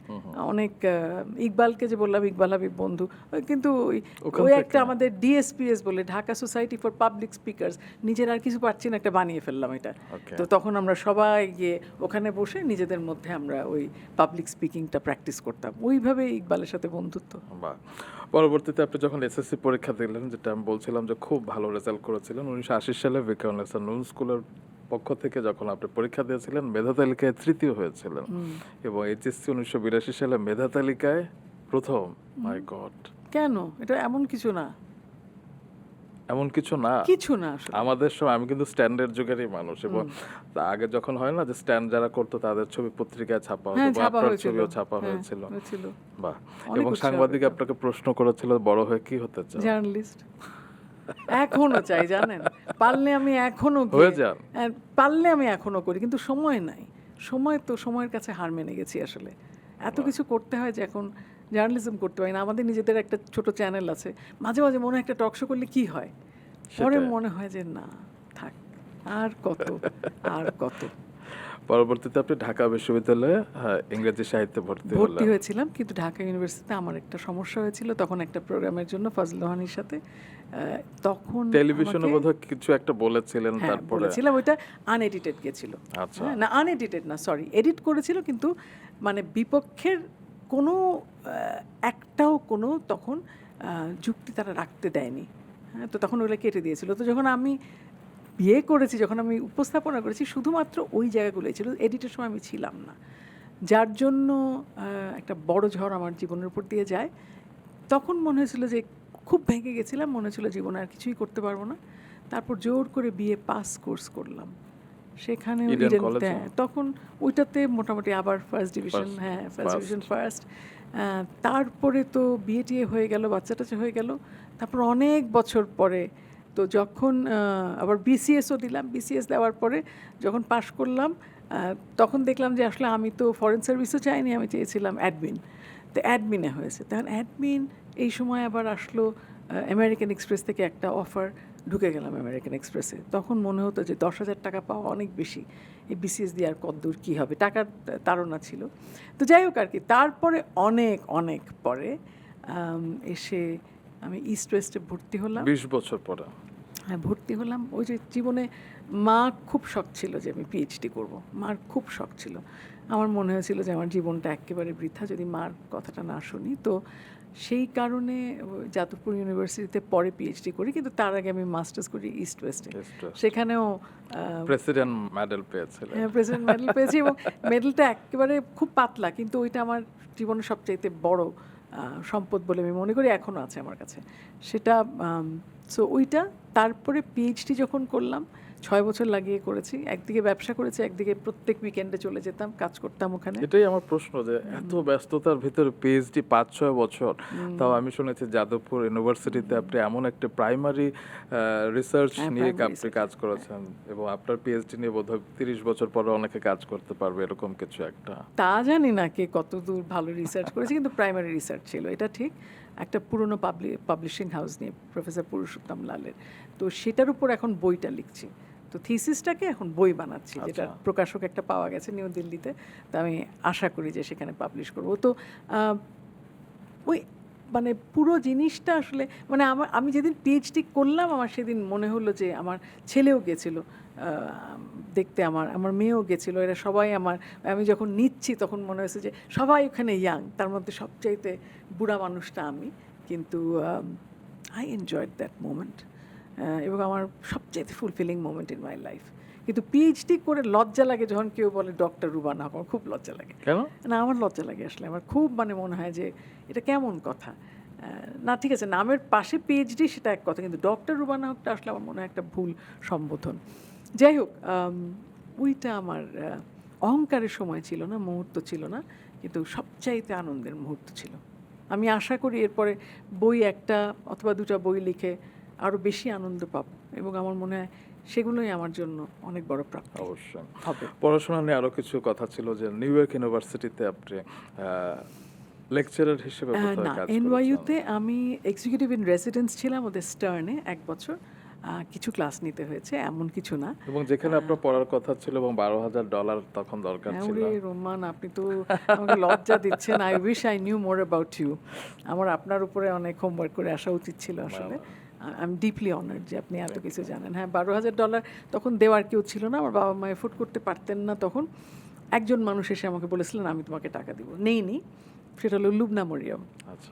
অনেক ইকবালকে যে বললাম, ইকবাল হাবিব বন্ধু, কিন্তু ওই একটা আমাদের ডিএসপিএস বলে, Dhaka Society for Public Speakers, নিজের আর কিছু পারছি না একটা বানিয়ে ফেললাম এটা। তো তখন আমরা সবাই গিয়ে ওখানে বসে নিজেদের মধ্যে আমরা ওই পাবলিক স্পিকিংটা প্র্যাকটিস করতাম, ওইভাবে ইকবালের সাথে বন্ধুত্ব। বাহ। পরবর্তীতে আপনি যখন এসএসসি পরীক্ষা দিলেন, যেটা আমি বলছিলাম যে খুব ভালো রেজাল্ট করেছিলেন, 1980 সালে ভিকারুননিসা নূন স্কুলের পক্ষ থেকে যখন আপনি পরীক্ষা দিয়েছিলেন মেধা তালিকায় তৃতীয় হয়েছিলেন, এবং এইচএসসি 1982 সালে মেধা তালিকায় প্রথম। মাই গড! কেন? এটা এমন কিছু না, এমন কিছু না, কিছু না আসলে। আমাদের সময়, আমি কিন্তু স্ট্যান্ডের যুগেরই মানুষ, এবং আগে যখন হয় না যে স্ট্যান্ড যারা করতো তাদের ছবি পত্রিকায় ছাপা হতো, হ্যাঁ, বা ছাপা আপনার হয়েছিল। ছবিও ছাপা হ্যাঁ, হয়েছিল। হয়েছিল। বাহ। অনেক এবং উৎসাহ সাংবাদিক পেতাম। আপনাকে প্রশ্ন করেছিল বড় হয়ে কি হতে চাও? জার্নালিস্ট। এখনো চাই, জানেন, পারলে আমি এখনো হয়ে যান। পারলে আমি এখনো করি, কিন্তু সময় নাই। সময় তো, সময়ের কাছে হার মেনে গেছি আসলে। এত কিছু করতে হয় যে এখন জার্নালিজম করতে পারি না। আমাদের নিজেদের একটা ছোট চ্যানেল আছে, মাঝে মাঝে মনে হয় একটা টক শো করলে কি হয়, পরে মনে হয় যে না থাক, আর কত আর কত। পরবর্তীতে আপনি ঢাকা বিশ্ববিদ্যালয়ে ইংরেজি সাহিত্যে ভর্তি হয়েছিলাম, কিন্তু ঢাকা ইউনিভার্সিটিতে আমার একটা সমস্যা হয়েছিল তখন একটা প্রোগ্রামের জন্য ফজল রহমানির সাথে। তখন টেলিভিশনে বোধহয় কিছু একটা বলেছিলেন, তারপরে বলেছিলাম, ওইটা আনএডিটেড গেছিল। আচ্ছা। না, আনএডিটেড না, সরি, এডিট করেছিল, কিন্তু মানে বিপক্ষের কোনো একটাও কোনো তখন যুক্তি তারা রাখতে দেয়নি। হ্যাঁ, তো তখন ওগুলো কেটে দিয়েছিল। তো যখন আমি বিয়ে করেছি, যখন আমি উপস্থাপনা করেছি, শুধুমাত্র ওই জায়গাগুলোই ছিল, এডিটের সময় আমি ছিলাম না, যার জন্য একটা বড় ঝড় আমার জীবনের উপর দিয়ে যায়। তখন মনে হয়েছিল যে খুব ভেঙে গেছিলাম, মনে হচ্ছিল জীবনে আর কিছুই করতে পারবো না। তারপর জোর করে বিএ পাস কোর্স করলাম সেখানে ইডেন কলেজে? তখন ওইটাতে মোটামুটি আবার ফার্স্ট ডিভিশন, হ্যাঁ ফার্স্ট ডিভিশন ফার্স্ট। তারপরে তো বিএ হয়ে গেল, বাচ্চা টাচ্চা হয়ে গেল। তারপর অনেক বছর পরে তো যখন আবার বিসিএসও দিলাম, বিসিএস দেওয়ার পরে যখন পাশ করলাম তখন দেখলাম যে আসলে আমি তো ফরেন সার্ভিসও চাইনি, আমি চেয়েছিলাম অ্যাডমিন। তো অ্যাডমিনে হয়েছে। তখন অ্যাডমিন এই সময় আবার আসলো আমেরিকান এক্সপ্রেস থেকে একটা অফার, ঢুকে গেলাম আমেরিকান এক্সপ্রেসে। তখন মনে হতো যে 10,000 টাকা পাওয়া অনেক বেশি, এই বিসিএস দিয়ে আর কতদূর কী হবে, টাকার তাড়না ছিল। তো যাই হোক আর কি, তারপরে অনেক অনেক পরে এসে আমি ইস্ট ওয়েস্টে ভর্তি হলাম। 20 বছর পরে? হ্যাঁ, ভর্তি হলাম। ওই যে জীবনে মা খুব শখ ছিল যে আমি পিএইচডি করব, মার খুব শখ ছিল। আমার মনে হয়েছিল যে আমার জীবনটা একেবারে বৃথা যদি মার কথাটা না শুনি। তো সেই কারণে যাদবপুর ইউনিভার্সিটিতে পরে পিএইচডি করি, কিন্তু তার আগে আমি মাস্টার্স করি ইস্ট ওয়েস্টে। সেখানেও প্রেসিডেন্ট মেডেল পেয়েছিলেন? হ্যাঁ, প্রেসিডেন্ট মেডেল পেয়েছি, এবং মেডেলটা একেবারে খুব পাতলা, কিন্তু ওইটা আমার জীবনের সবচাইতে বড় সম্পদ বলে আমি মনে করি, এখনও আছে আমার কাছে সেটা। সো ওইটা তারপরে পিএইচডি যখন করলাম 6 বছর লাগিয়ে করেছি। একদিকে ব্যবসা করেছি, একদিকে প্রত্যেক উইকেন্ডে চলে যেতাম, কাজ করতাম ওখানে। এটাই আমার প্রশ্ন, যে এত ব্যস্ততার ভিতরে পিএইচডি 5-6 বছর, তাও আমি শুনেছি যাদবপুর ইউনিভার্সিটিতে আপনি এমন একটা প্রাইমারি রিসার্চ নিয়ে আপনি কাজ করেছেন, এবং আপনার পিএইচডি নিয়ে বোধহয় 30 বছর পরে অনেকে কাজ করতে পারবে, এরকম কিছু একটা। তা জানি না কে কতদূর ভালো রিসার্চ করেছে, কিন্তু প্রাইমারি রিসার্চ ছিল, এটা ঠিক। একটা পুরনো পাবলিশিং হাউস নিয়ে, প্রফেসর পুরুষোত্তম লালের। তো সেটার উপর এখন বইটা লিখছি। তো থিসিসটাকে এখন বই বানাচ্ছি, যেটা প্রকাশক একটা পাওয়া গেছে নিউ দিল্লিতে। তো আমি আশা করি যে সেখানে পাবলিশ করব। তো ওই মানে পুরো জিনিসটা আসলে মানে আমি যেদিন পিএইচডি করলাম, আমার সেদিন মনে হলো যে আমার ছেলেও গেছিলো দেখতে, আমার মেয়েও গেছিলো, এরা সবাই আমি যখন নিচ্ছি তখন মনে হয়েছে যে সবাই ওখানে ইয়াং, তার মধ্যে সবচাইতে বুড়া মানুষটা আমি। কিন্তু আই এনজয়েড দ্যাট মোমেন্ট, এবং আমার সবচাইতে fulfilling moment in my life. কিন্তু পিএইচডি করে লজ্জা লাগে যখন কেউ বলে ডক্টর রুবানা, আমার খুব লজ্জা লাগে। কেন? না, আমার লজ্জা লাগে আসলে, আমার খুব মনে হয় যে এটা কেমন কথা। না ঠিক আছে, নামের পাশে পিএইচডি সেটা এক কথা, কিন্তু ডক্টর রুবানা হকটা আসলে আমার মনে হয় একটা ভুল সম্বোধন। যাই হোক, ওইটা আমার অহংকারের সময় ছিল না, মুহূর্ত ছিল না, কিন্তু সবচাইতে আনন্দের মুহূর্ত ছিল। আমি আশা করি এরপরে বই একটা অথবা দুটা বই লিখে আরও বেশি আনন্দ পাবো, এবং আমার মনে হয় সেগুলোই আমার জন্য অনেক বড় প্রাপ্তি অবশ্যই হবে। পড়াশোনা নিয়ে আরও কিছু কথা ছিল, যে নিউ ইয়র্ক ইউনিভার্সিটিতে আপনি লেকচারার হিসেবে না, এনওয়াইউতে আমি এক্সিকিউটিভ ইন রেসিডেন্স ছিলাম, ওদের স্টার্নে 1 বছর কিছু ক্লাস নিতে হয়েছে, এমন কিছু না। এবং যেখানে আপনার পড়ার কথা ছিল, এবং $12,000 তখন দরকার ছিল। রোমান, আপনি তো আমাকে লজ্জা দিচ্ছেন। I wish I knew more about you. আমার আপনার উপরে অনেক হোমওয়ার্ক করে আসা উচিত ছিল আসলে। আই এম ডিপলি অনার্ড যে আপনি এত কিছু জানেন। হ্যাঁ, $12,000 তখন দেওয়ার কেউ ছিল না, আমার বাবা মা এফোর্ড করতে পারতেন না তখন। একজন মানুষ এসে আমাকে বলেছিলেন আমি তোমাকে টাকা দিব, নেইনি। সেটা হলো লুবনা মরিয়ম। আচ্ছা,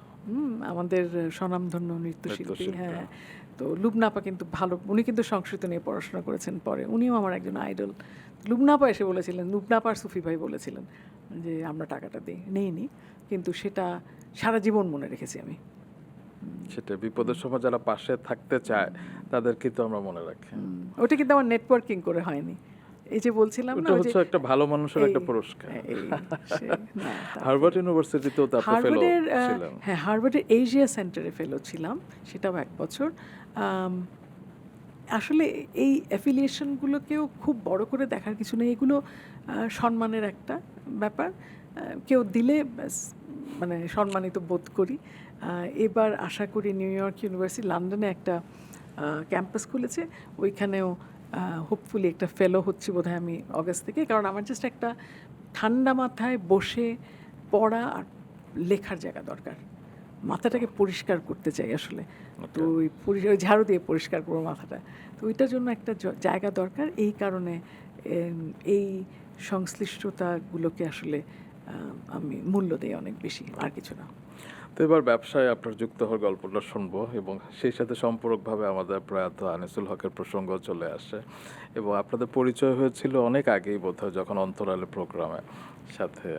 আমাদের স্বনামধন্য নৃত্যশিল্পী। হ্যাঁ, তো লুবনা আপা কিন্তু ভালো, উনি কিন্তু সংস্কৃত নিয়ে পড়াশোনা করেছেন পরে, উনিও আমার একজন আইডল। লুবনা আপা এসে বলেছিলেন, লুবনা আপা আর সুফি ভাই বলেছিলেন যে আমরা টাকাটা দিই, নেইনি, কিন্তু সেটা সারা জীবন মনে রেখেছি আমি। সেটা বিপদের সময় যারা পাশে থাকতে চায় তাদের কিন্তু আমরা মনে রাখি। ওটা কিন্তু আমার নেটওয়ার্কিং করে হয়নি, এই যে বলছিলাম না, ওটা হচ্ছে একটা ভালো মানুষের একটা পুরস্কার। হার্ভার্ড ইউনিভার্সিটিতেও তো আপনি ফেলো ছিলেন? হ্যাঁ, হার্ভার্ডের এশিয়া সেন্টারে ফেলো ছিলাম, সেটাও 1 বছর। আসলে এই অ্যাফিলিয়েশনগুলোকেও খুব বড় করে দেখার কিছু নেই, এগুলো সম্মানের একটা ব্যাপার। কেউ দিলে মানে সম্মানিত বোধ করি। এবার আশা করি নিউ ইয়র্ক ইউনিভার্সিটি লন্ডনে একটা ক্যাম্পাস খুলেছে, ওইখানেও হোপফুলি একটা ফেলো হচ্ছে বোধহয় আমি অগাস্ট থেকে। কারণ আমার জাস্ট একটা ঠান্ডা মাথায় বসে পড়া আর লেখার জায়গা দরকার, মাথাটাকে পরিষ্কার করতে চাই আসলে। তো ওই ঝাড়ু দিয়ে পরিষ্কার করবো মাথাটা, তো ওইটার জন্য একটা জায়গা দরকার। এই কারণে এই সংশ্লিষ্টতাগুলোকে আসলে আমি মূল্য দিই অনেক বেশি, আর কিছু না। তো এবার ব্যবসায় আপনার যুক্ত হওয়ার গল্পটা শুনবো এবং সেই সাথে সম্পূরকভাবে আমাদের প্রয়াত আনিসুল হকের প্রসঙ্গ চলে আসে এবং আপনাদের পরিচয় হয়েছিল অনেক আগেই বোধহয় যখন অন্তরালে প্রোগ্রামে সাথে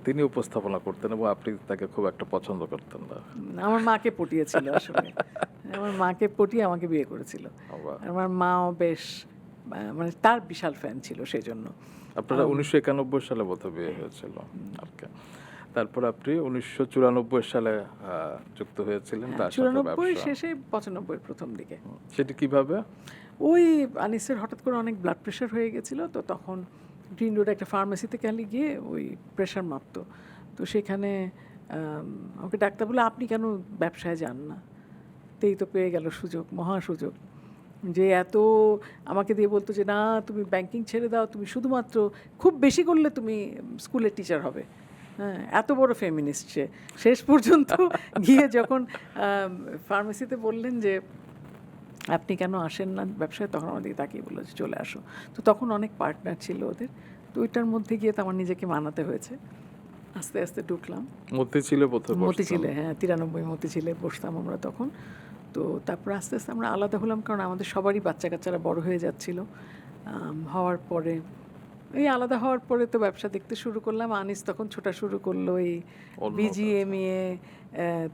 তিনি উপস্থাপনা করতেন এবং আপনি তাকে খুব একটা পছন্দ করতেন না। আমার মাকে পটিয়েছিল আসলে। আমার মাকে পটিয়ে আমাকে বিয়ে করেছিল। আবার আমার মাও বেশ মানে তার বিশাল ফ্যান ছিল সেই জন্য। আপনারা 1991 সালে বোধহয় বিয়ে হয়েছিল। ওকে, তারপর আপনি 1994 সালে যুক্ত হয়েছিলেন তার সাথে 94 ব্যবসা। শেষে 95 প্রথম দিকে। সেটি কিভাবে? ওই আনিসের হঠাৎ করে অনেক ব্লাড প্রেশার হয়ে গেছিল, তো তখন গ্রিন রোডে একটা ফার্মেসিতে গেলে গিয়ে ওই প্রেশার মাপতো। তো সেখানে ওকে ডাক্তার বলে আপনি কেন ব্যবসায় যান না? তেই তো পেয়ে গেল সুযোগ, মহা সুযোগ, যে এত আমাকে দিয়ে বলতো যে না তুমি ব্যাংকিং ছেড়ে দাও, তুমি শুধুমাত্র খুব বেশি করলে তুমি স্কুলের টিচার হবে। হ্যাঁ, এত বড় ফেমিনিস্ট সে। শেষ পর্যন্ত গিয়ে যখন ফার্মেসিতে বললেন যে আপনি কেন আসেন না ব্যবসায়, তখন আমাদেরকে তাকিয়ে বললো যে চলে আসো। তো তখন অনেক পার্টনার ছিল ওদের, তো ওইটার মধ্যে গিয়ে তো আমার নিজেকে মানাতে হয়েছে। আস্তে আস্তে ঢুকলাম মতিঝিলে বোধহয় বসতেন। মতিঝিলে, হ্যাঁ 93 মতিঝিলে বসতাম আমরা তখন। তো তারপর আস্তে আস্তে আমরা আলাদা হলাম, কারণ আমাদের সবারই বাচ্চা কাচ্চারা বড় হয়ে যাচ্ছিল। হওয়ার পরে এই আলাদা হওয়ার পরে তো ব্যবসা দেখতে শুরু করলাম। আনিস তখন ছোটা শুরু করলো এই অন্য বিজিএমইএ,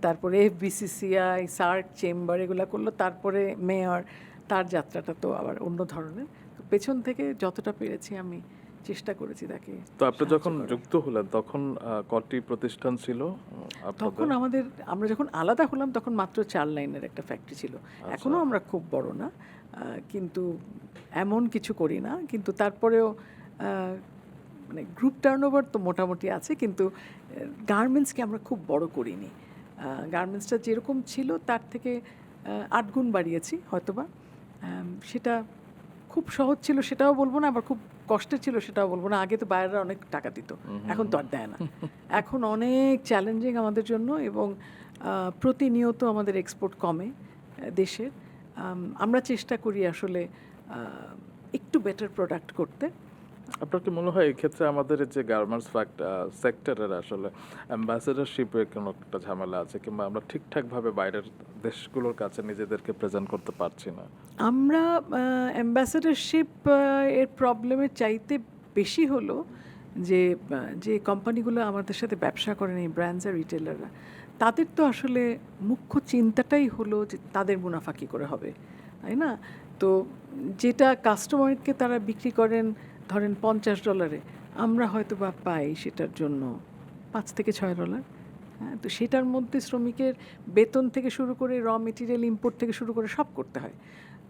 তারপরে এফবিসিসিআই, সার্ক চেম্বার, এগুলা করলো। তারপরে মেয়র, তার যাত্রাটা তো আবার অন্য ধরনের। তো পেছন থেকে যতটা পেরেছি আমি চেষ্টা করেছি তাকে। তো আপনি যখন যুক্ত হলেন তখন কটি প্রতিষ্ঠান ছিল তখন আপনাদের? আমরা যখন আলাদা হলাম তখন মাত্র 4 লাইনের একটা ফ্যাক্টরি ছিল। এখনও আমরা খুব বড় না, কিন্তু এমন কিছু করি না, কিন্তু তারপরেও মানে গ্রুপ টার্নওভার তো মোটামুটি আছে, কিন্তু গার্মেন্টসকে আমরা খুব বড় করিনি। গার্মেন্টসটা যেরকম ছিল তার থেকে 8 গুণ বাড়িয়েছি হয়তোবা। সেটা খুব সহজ ছিল সেটাও বলবো না, আবার খুব কষ্টের ছিল সেটাও বলবো না। আগে তো বাইরেরা অনেক টাকা দিত, এখন তো আর দেয় না। এখন অনেক চ্যালেঞ্জিং আমাদের জন্য, এবং প্রতিনিয়ত আমাদের এক্সপোর্ট কমে দেশের। আমরা চেষ্টা করি আসলে একটু বেটার প্রোডাক্ট করতে। আপনার কি মনে হয় এই ক্ষেত্রে আমাদের যে গার্মেন্টস সেক্টরের আসলে অ্যাম্বাসেডরশিপের কোনো একটা ঝামেলা আছে, কিংবা আমরা ঠিকঠাকভাবে বাইরের দেশগুলোর কাছে নিজেদেরকে প্রেজেন্ট করতে পারছি না? আমরা অ্যাম্বাসেডরশিপ এর প্রবলেমের চাইতে বেশি হলো যে যে কোম্পানিগুলো আমাদের সাথে ব্যবসা করেন, এই ব্র্যান্ডস আর রিটেলাররা, তাদের তো আসলে মুখ্য চিন্তাটাই হলো যে তাদের মুনাফা কী করে হবে, তাই না? তো যেটা কাস্টমারকে তারা বিক্রি করেন ধরেন $50, আমরা হয়তো বা পাই সেটার জন্য $5 থেকে $6। হ্যাঁ, তো সেটার মধ্যে শ্রমিকের বেতন থেকে শুরু করে র মেটেরিয়াল ইম্পোর্ট থেকে শুরু করে সব করতে হয়।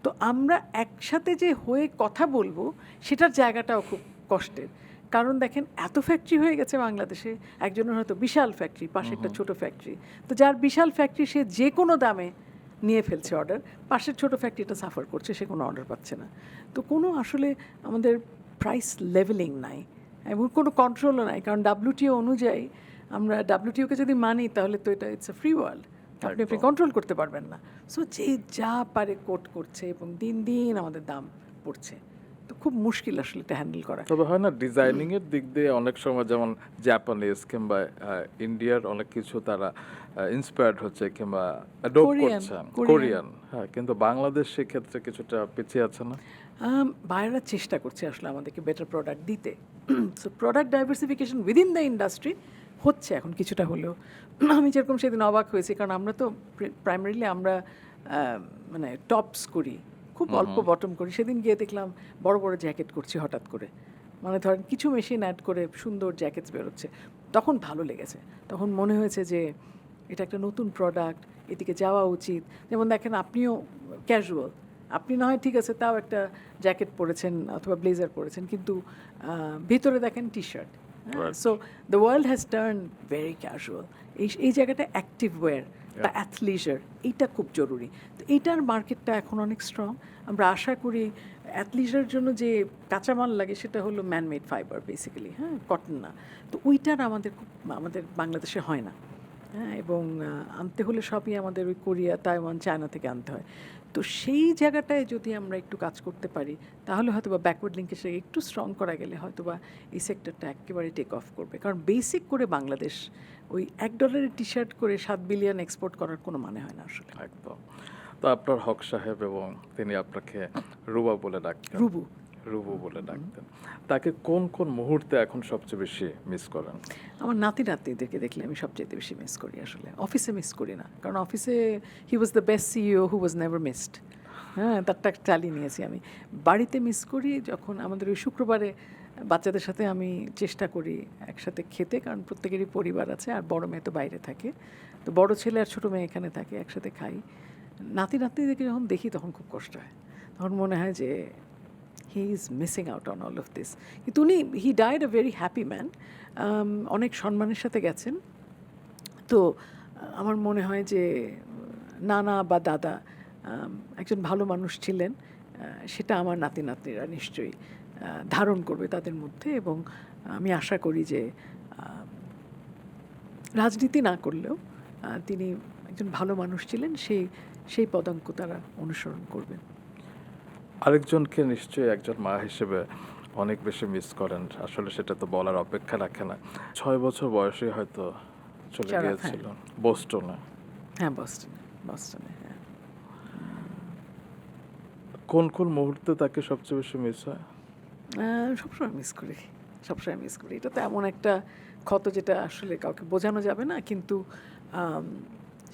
তো আমরা একসাথে যে হয়ে কথা বলবো সেটার জায়গাটাও খুব কষ্টের। কারণ দেখেন এত ফ্যাক্টরি হয়ে গেছে বাংলাদেশে, একজনের হয়তো বিশাল ফ্যাক্টরি, পাশে একটা ছোট ফ্যাক্টরি। তো যার বিশাল ফ্যাক্টরি সে যে কোনো দামে নিয়ে ফেলছে অর্ডার, পাশের ছোট ফ্যাক্টরিটা সাফার করছে, সে কোনো অর্ডার পাচ্ছে না। তো কোনো আসলে আমাদের প্রাইস লেভেলিং নাই এবং কোনো কন্ট্রোলও নাই, কারণ WTO অনুযায়ী আমরা WTOকে যদি মানি তাহলে তো এটা ইটস আ ফ্রি ওয়ার্ল্ড, আপনি কন্ট্রোল করতে পারবেন না। সো যে যা পারে কোট করছে এবং দিন দিন আমাদের দাম পড়ছে। তো খুব মুশকিল আসলে এটা হ্যান্ডেল করা। তবে হয় না ডিজাইনিং এর দিক দিয়ে অনেক সময় যেমন জাপানিজ কিংবা ইন্ডিয়ার অনেক কিছু তারা ইন্সপায়ার্ড হচ্ছে কিংবা অ্যাডপ্ট করছেন কোরিয়ান, হ্যাঁ, কিন্তু বাংলাদেশ সেক্ষেত্রে কিছুটা পিছিয়ে আছে না? বাইরেরা চেষ্টা করছে আসলে আমাদেরকে বেটার প্রোডাক্ট দিতে। So product diversification within the industry হচ্ছে এখন কিছুটা হলেও। আমি যেরকম সেদিন অবাক হয়েছি, কারণ আমরা তো প্রাইমারিলি আমরা মানে টপস করি, খুব অল্প বটম করি। সেদিন গিয়ে দেখলাম বড় বড় জ্যাকেট করছি হঠাৎ করে, মানে ধরেন কিছু মেশিন অ্যাড করে সুন্দর জ্যাকেটস বেরোচ্ছে। তখন ভালো লেগেছে, তখন মনে হয়েছে যে এটা একটা নতুন প্রোডাক্ট, এদিকে যাওয়া উচিত। যেমন দেখেন আপনিও ক্যাজুয়াল, আপনি না হয় ঠিক আছে তাও একটা জ্যাকেট পরেছেন অথবা ব্লেজার পরেছেন, কিন্তু ভিতরে দেখেন T shirt. So the world has turn very casual. এই জায়গাটা অ্যাক্টিভ ওয়্যার বা অ্যাথলিজার, এইটা খুব জরুরি। তো এইটার মার্কেটটা এখন অনেক স্ট্রং। আমরা আশা করি অ্যাথলিজার জন্য যে কাঁচামাল লাগে সেটা হলো ম্যানমেড ফাইবার বেসিক্যালি, হ্যাঁ, কটন না। তো ওইটার আমাদের বাংলাদেশে হয় না। হ্যাঁ, এবং আনতে হলে সবই আমাদের ওই কোরিয়া, তাইওয়ান, চায়না থেকে আনতে হয়। তো সেই জায়গাটায় যদি আমরা একটু কাজ করতে পারি, তাহলে হয়তো বা ব্যাকওয়ার্ড লিঙ্কেজটা একটু স্ট্রং করা গেলে হয়তো বা এই সেক্টরটা একেবারে টেক অফ করবে। কারণ বেসিক করে বাংলাদেশ ওই $1 টি শার্ট করে 7 বিলিয়ন এক্সপোর্ট করার কোনো মানে হয় না আসলে। একদম। তো আপনার হক সাহেব এবং তিনি আপনাকে রুবা বলে ডাকতেন, রুবু। রুবু বলে ডাকতেন, তাকে কোন কোন মুহূর্তে এখন সবচেয়ে বেশি মিস করেন? আমার নাতিদেরকে দেখলে আমি সবচাইতে বেশি মিস করি আসলে। অফিসে মিস করি না, কারণ অফিসে he was the best CEO who was never missed. হ্যাঁ, তারটা চালিয়ে নিয়েছি আমি। বাড়িতে মিস করি যখন আমাদের ওই শুক্রবারে বাচ্চাদের সাথে আমি চেষ্টা করি একসাথে খেতে, কারণ প্রত্যেকেরই পরিবার আছে, আর বড় মেয়ে তো বাইরে থাকে, তো বড় ছেলে আর ছোটো মেয়ে এখানে থাকে, একসাথে খাই। নাতিদেরকে যখন দেখি তখন খুব কষ্ট হয়, তখন মনে হয় যে he is missing out on all of this. কিন্তু উনি he died a very happy man, অনেক সম্মানের সাথে গেছেন। তো আমার মনে হয় যে নানা বা দাদা একজন ভালো মানুষ ছিলেন, সেটা আমার নাতিরা নিশ্চয়ই ধারণ করবে তাদের মধ্যে, এবং আমি আশা করি যে রাজনীতি না করলেও তিনি একজন ভালো মানুষ ছিলেন, সেই পদাঙ্ক তারা অনুসরণ করবেন। আরেকজনকে নিশ্চয়ই একজন মা হিসেবে অনেক বেশি মিস করেন, আসলে সেটা তো বলার অপেক্ষা রাখে না। 6 বছর বয়সে হয়তো চলে হ্যাঁ। গিয়েছিল বোস্টনে। হ্যাঁ, বস্টনে হ্যাঁ। কোন কোন মুহূর্তে তাকে সবচেয়ে বেশি মিস হয়? সবসময় মিস করি। এটা তো এমন একটা ক্ষত যেটা আসলে কাউকে বোঝানো যাবে না, কিন্তু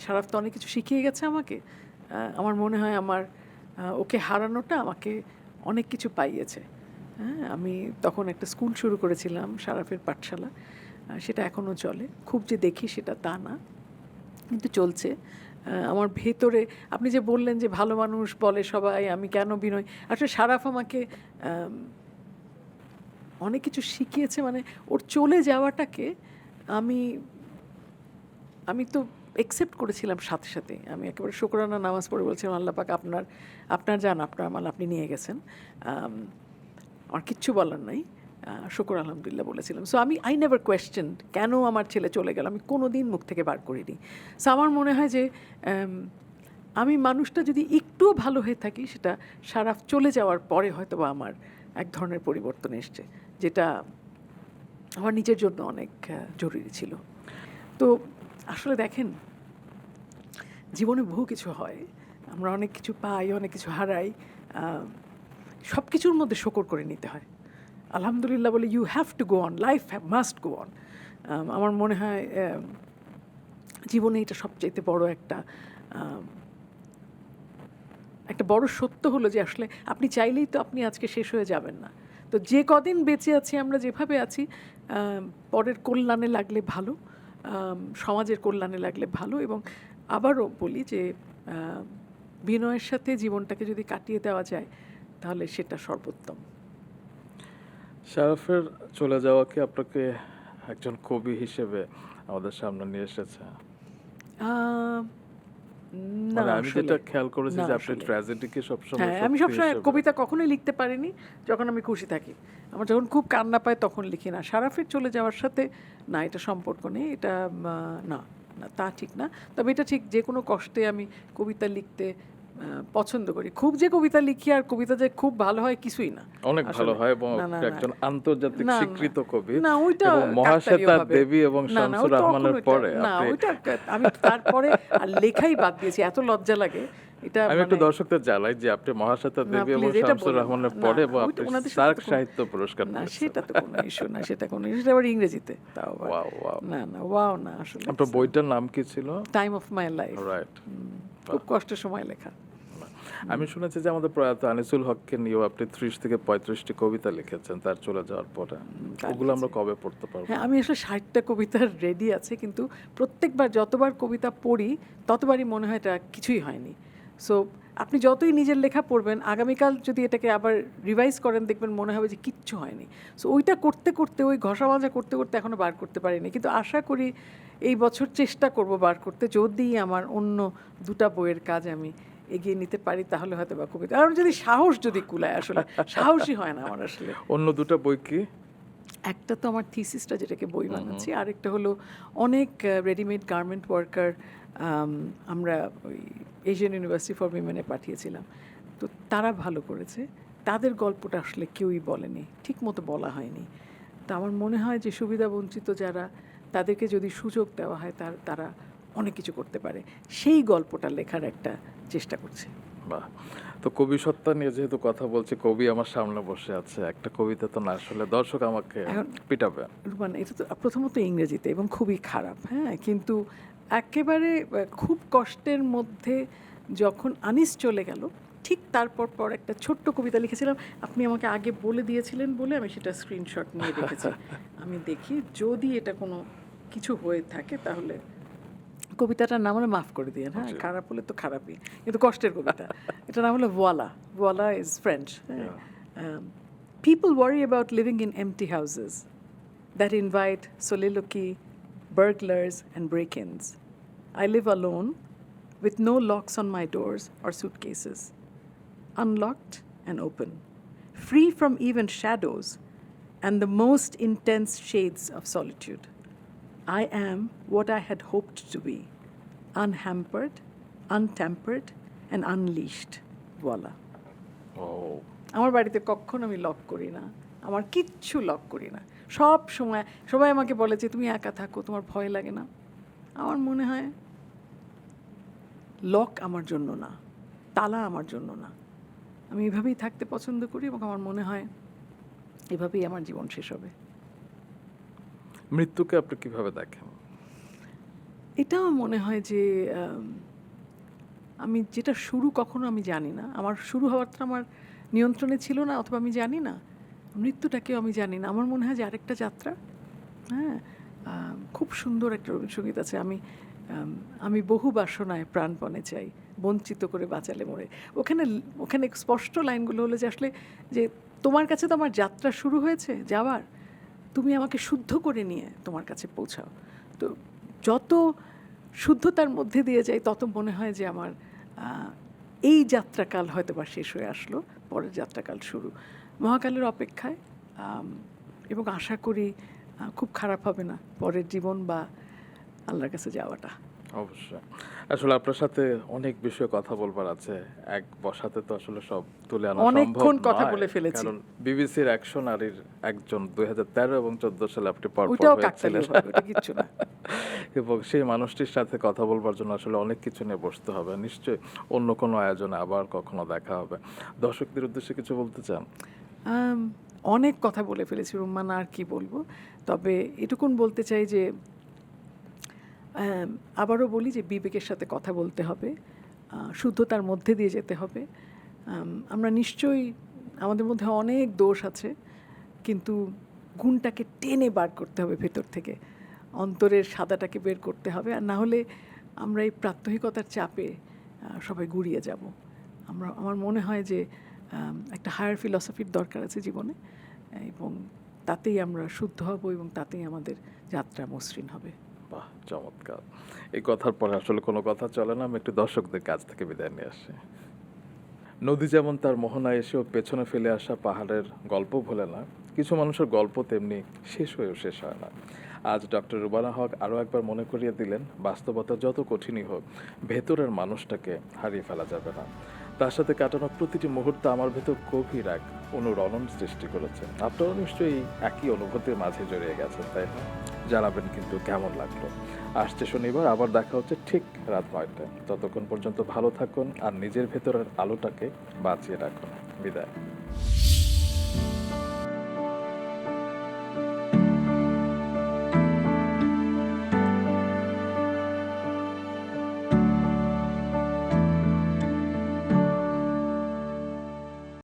শারাফ তো অনেক কিছু শিখিয়ে গেছে আমাকে। আমার মনে হয় ওকে হারানোটা আমাকে অনেক কিছু পাইয়েছে। হ্যাঁ, আমি তখন একটা স্কুল শুরু করেছিলাম, শারাফের পাঠশালা, সেটা এখনও চলে। খুব যে দেখি সেটা তা না, কিন্তু চলছে। আমার ভেতরে আপনি যে বললেন যে ভালো মানুষ বলে সবাই, আমি কেন বিনয়, আসলে শারাফ আমাকে অনেক কিছু শিখিয়েছে। মানে ওর চলে যাওয়াটাকে আমি আমি তো একসেপ্ট করেছিলাম সাথে সাথে। আমি একেবারে শুকরানা নামাজ পড়ে বলছিলাম, আল্লাহ পাক আপনার যান, আপনার মাল আপনি নিয়ে গেছেন, আমার কিচ্ছু বলার নাই, শুকর আলহামদুলিল্লাহ বলেছিলাম। সো আই নেভার কোয়েশ্চেন কেন আমার ছেলে চলে গেল, আমি কোনো দিন মুখ থেকে বার করিনি। সো আমার মনে হয় যে আমি মানুষটা যদি একটুও ভালো হয়ে থাকি, সেটা শারাফ চলে যাওয়ার পরে হয়তো বা আমার এক ধরনের পরিবর্তন এসছে, যেটা আমার নিজের জন্য অনেক জরুরি ছিল। তো আসলে দেখেন, জীবনে বহু কিছু হয়, আমরা অনেক কিছু পাই, অনেক কিছু হারাই, সব কিছুর মধ্যে শকর করে নিতে হয়। আলহামদুলিল্লাহ বলে you have to go on, life must go on. আমার মনে হয় জীবনে এটা সবচাইতে বড় একটা বড় সত্য হলো যে আসলে আপনি চাইলেই তো আপনি আজকে শেষ হয়ে যাবেন না। তো যে কদিন বেঁচে আছি, আমরা যেভাবে আছি, পরের কল্যাণে লাগলে ভালো, সমাজের কল্যাণে লাগলে ভালো। এবং আবারও বলি যে বিনয়ের সাথে জীবনটাকে যদি কাটিয়ে দেওয়া যায়, তাহলে সেটা সর্বোত্তম। শারাফের চলে যাওয়াকে আপনাকে একজন কবি হিসেবে আমাদের সামনে নিয়ে এসেছে? না, মানে আমি যেটা খেয়াল করেছি না যে আপনি আসলে। ট্র্যাজেডিকে সবসময় হ্যাঁ, আমি সত্যি সবসময় হিসেবে- কবিতা কখনোই লিখতে পারিনি যখন আমি খুশি থাকি। আমার যখন খুব কান্না পায় তখন লিখি না। শারাফের চলে যাওয়ার সাথে না, এটা সম্পর্ক নেই, এটা না, তা ঠিক না। তবে এটা ঠিক, যে কোনো কষ্টে আমি কবিতা লিখতে পছন্দ করি। খুব যে কবিতা লিখি আর কবিতা যে খুব ভালো হয় কিছুই না। অনেক ভালো আসলে। হয় এবং না, একজন আন্তর্জাতিক না, স্বীকৃত কবি না, ওইটা এবং মহাশ্বেতা কাকতালীয়ভাবে। দেবী এবং না, শামসুর ওই তখন রহমানের পরে না, আপনি- ওইটা আমি তারপরে আর লেখাই বাদ দিয়েছি, এত লজ্জা লাগে। এটা আমি একটু মানে দর্শকদের জানাই যে আপনি মহাশ্বেতা না, দেবী এবং প্লিজ, এটা শামসুর বলবেন না। রহমানের না, পরে না, এবং ওইটা আপনি ওনাদের সাথে সার্ক তো কোনো- সাহিত্য পুরস্কার না, পেয়েছেন। সেটা তো কোনো ইস্যু না, সেটা আবার ইংরেজিতে, তাও আবার। Wow wow. না, ওয়াও না, আসলে আপনার বইটার নাম কি ছিল? Time of my life. Right. খুব কষ্টের সময় লেখা। আমি শুনেছি যে আমাদের প্রয়াত আনিসুল হককে নিয়েও আপনি 30 থেকে 35টি কবিতা লিখেছেন তার চলে যাওয়ার পরে। ওগুলো আমরা কবে পড়তে পারবো? হ্যাঁ, আমি আসলে 60টা কবিতার রেডি আছে, কিন্তু প্রত্যেকবার যতবার কবিতা পড়ি ততবারই মনে হয় এটা কিছুই হয়নি। সো আপনি যতই নিজের লেখা পড়বেন, আগামীকাল যদি এটাকে আবার রিভাইজ করেন, দেখবেন মনে হবে যে কিচ্ছু হয়নি। সো ওইটা করতে করতে, ওই ঘষা মাজা করতে করতে এখনও বার করতে পারিনি, কিন্তু আশা করি এই বছর চেষ্টা করব বার করতে, যদি আমার অন্য 2টা বইয়ের কাজ আমি এগিয়ে নিতে পারি, তাহলে হয়তো বা কবিতা। আর যদি সাহস যদি কুলায়, আসলে সাহসই হয় না আমার আসলে। অন্য দুটো বই কি? একটা তো আমার থিসিসটা যেটাকে বই বানাচ্ছি, আরেকটা হলো অনেক রেডিমেড গার্মেন্ট ওয়ার্কার আমরা ওই এশিয়ান ইউনিভার্সিটি ফর উইমেনে পাঠিয়েছিলাম। তো তারা ভালো করেছে, তাদের গল্পটা আসলে কেউই বলেনি, ঠিক মতো বলা হয়নি। তো আমার মনে হয় যে সুবিধাবঞ্চিত যারা, তাদেরকে যদি সুযোগ দেওয়া হয় তারা অনেক কিছু করতে পারে, সেই গল্পটা লেখার একটা চেষ্টা করছে। বাহ। তো কবি সত্তা নিয়ে যেহেতু কথা বলছি, কবি আমার সামনে বসে আছে, একটা কবিতা তো না আসলে দর্শক আমাকে পিটাবে। রুমান, এটা তো প্রথমত ইংরেজিতে এবং খুবই খারাপ, হ্যাঁ, কিন্তু একেবারে খুব কষ্টের মধ্যে যখন আনিস চলে গেল, ঠিক তারপর একটা ছোট্ট কবিতা লিখেছিলাম। আপনি আমাকে আগে বলে দিয়েছিলেন বলে আমি সেটা স্ক্রিনশট নিয়ে রেখেছি। আমি দেখি যদি এটা কোনো কিছু হয়ে থাকে তাহলে কবিতাটার নাম হলো, মাফ করে দিয়ে, হ্যাঁ, খারাপ হলে তো খারাপই, কিন্তু কষ্টের কবিতা। এটার নাম হলো voila. Voila is French. People worry about living in empty houses that invite soliloquy, burglars, and break-ins. I live alone, with no locks on my doors or suitcases, unlocked and open, free from even shadows and the most intense shades of solitude. I am what I had hoped to be, unhampered, untempered, and unleashed. Voila. Oh. আমার বাড়িতে কখনো আমি lock করি না, আমার কিচ্ছু lock করি না। সব সময় সবাই আমাকে বলে যে তুমি একা থাকো, তোমার ভয় লাগে না? আমার মনে হয় লক আমার জন্য না, তালা আমার জন্য না। আমি এভাবেই থাকতে পছন্দ করি এবং আমার মনে হয় এভাবেই আমার জীবন শেষ হবে। মৃত্যুকে আপনি কিভাবে দেখেন? এটাও মনে হয় যে আমি যেটা শুরু কখনো আমি জানি না, আমার শুরু হওয়াটা আমার নিয়ন্ত্রণে ছিল না, অথবা আমি জানি না। মৃত্যুটাকেও আমি জানি না। আমার মনে হয় যে আরেকটা যাত্রা। হ্যাঁ, খুব সুন্দর একটা রবীন্দ্রসঙ্গীত আছে, আমি বহু বাসনায় প্রাণপণে চাই, বঞ্চিত করে বাঁচালে মোরে। ওখানে স্পষ্ট লাইনগুলো হলো যে আসলে যে তোমার কাছে তো আমার যাত্রা শুরু হয়েছে যাওয়ার, তুমি আমাকে শুদ্ধ করে নিয়ে তোমার কাছে পৌঁছাও। তো যত শুদ্ধতার মধ্যে দিয়ে যাই তত মনে হয় যে আমার এই যাত্রাকাল হয়তো বা শেষ হয়ে আসলো, পরের যাত্রাকাল শুরু। মহাকালের অপেক্ষায়, এবং আশা করি খুব খারাপ হবে না পরের জীবন বা আল্লাহর কাছে যাওয়াটা। অবশ্যই। আসলে আপনার সাথে অনেক বিষয়ে কথা বলবার আছে, এক বসাতে তো আসলে সব তুলে আনা সম্ভব অনেকক্ষণ কথা নয়। বলে ফেলেছি। কারণ বিবিসির 100 নারীর একজন 2013 এবং 14 সালে আপনি পরপর ওটাও হয়েছিলেন। কাকতালীয় ভাবে, ওটা কিচ্ছু না। এবং সেই মানুষটির সাথে কথা বলবার জন্য আসলে অনেক কিছু নিয়ে বসতে হবে। নিশ্চয়ই অন্য কোনো আয়োজনে আবার কখনো দেখা হবে। দর্শকদের উদ্দেশ্যে কিছু বলতে চান? অনেক কথা বলে ফেলেছি রুম্মান, আর কি বলবো। তবে এটুকুন বলতে চাই যে আবারও বলি যে বিবেকের সাথে কথা বলতে হবে, শুদ্ধতার মধ্যে দিয়ে যেতে হবে। আমরা নিশ্চয়ই, আমাদের মধ্যে অনেক দোষ আছে, কিন্তু গুণটাকে টেনে বার করতে হবে ভেতর থেকে, অন্তরের সাদাটাকে বের করতে হবে। আর না হলে আমরা এই প্রাত্যহিকতার চাপে সবাই গুড়িয়ে যাব। আমার মনে হয় যে একটা হায়ার ফিলসফির দরকার আছে জীবনে, এবং তাতেই আমরা শুদ্ধ হব এবং তাতেই আমাদের যাত্রা মসৃণ হবে। বাহ, চমৎকার। এই কথার পরে আসলে কোনো কথা চলে না, আমি একটু দর্শকদের কাছ থেকে বিদায় নিয়ে আসি। নদী যেমন তার মোহনায় এসেও পেছনে ফেলে আসা পাহাড়ের গল্প ভোলে না, কিছু মানুষের গল্প তেমনি শেষ হয়েও শেষ হয় না। আজ ডক্টর রুবানা হক আরও একবার মনে করিয়ে দিলেন, বাস্তবতা যত কঠিনই হোক, ভেতরের মানুষটাকে হারিয়ে ফেলা যাবে না। তার সাথে কাটানো প্রতিটি মুহূর্ত আমার ভেতর গভীর এক অনুরণন সৃষ্টি করেছে। আপনারাও নিশ্চয়ই একই অনুভূতির মাঝে জড়িয়ে গেছেন, তাই না? জানাবেন কিন্তু কেমন লাগলো। আসছে শনিবার আবার দেখা হচ্ছে ঠিক রাত 9টায়। ততক্ষণ পর্যন্ত ভালো থাকুন আর নিজের ভেতরের আলোটাকে বাঁচিয়ে রাখুন। বিদায়।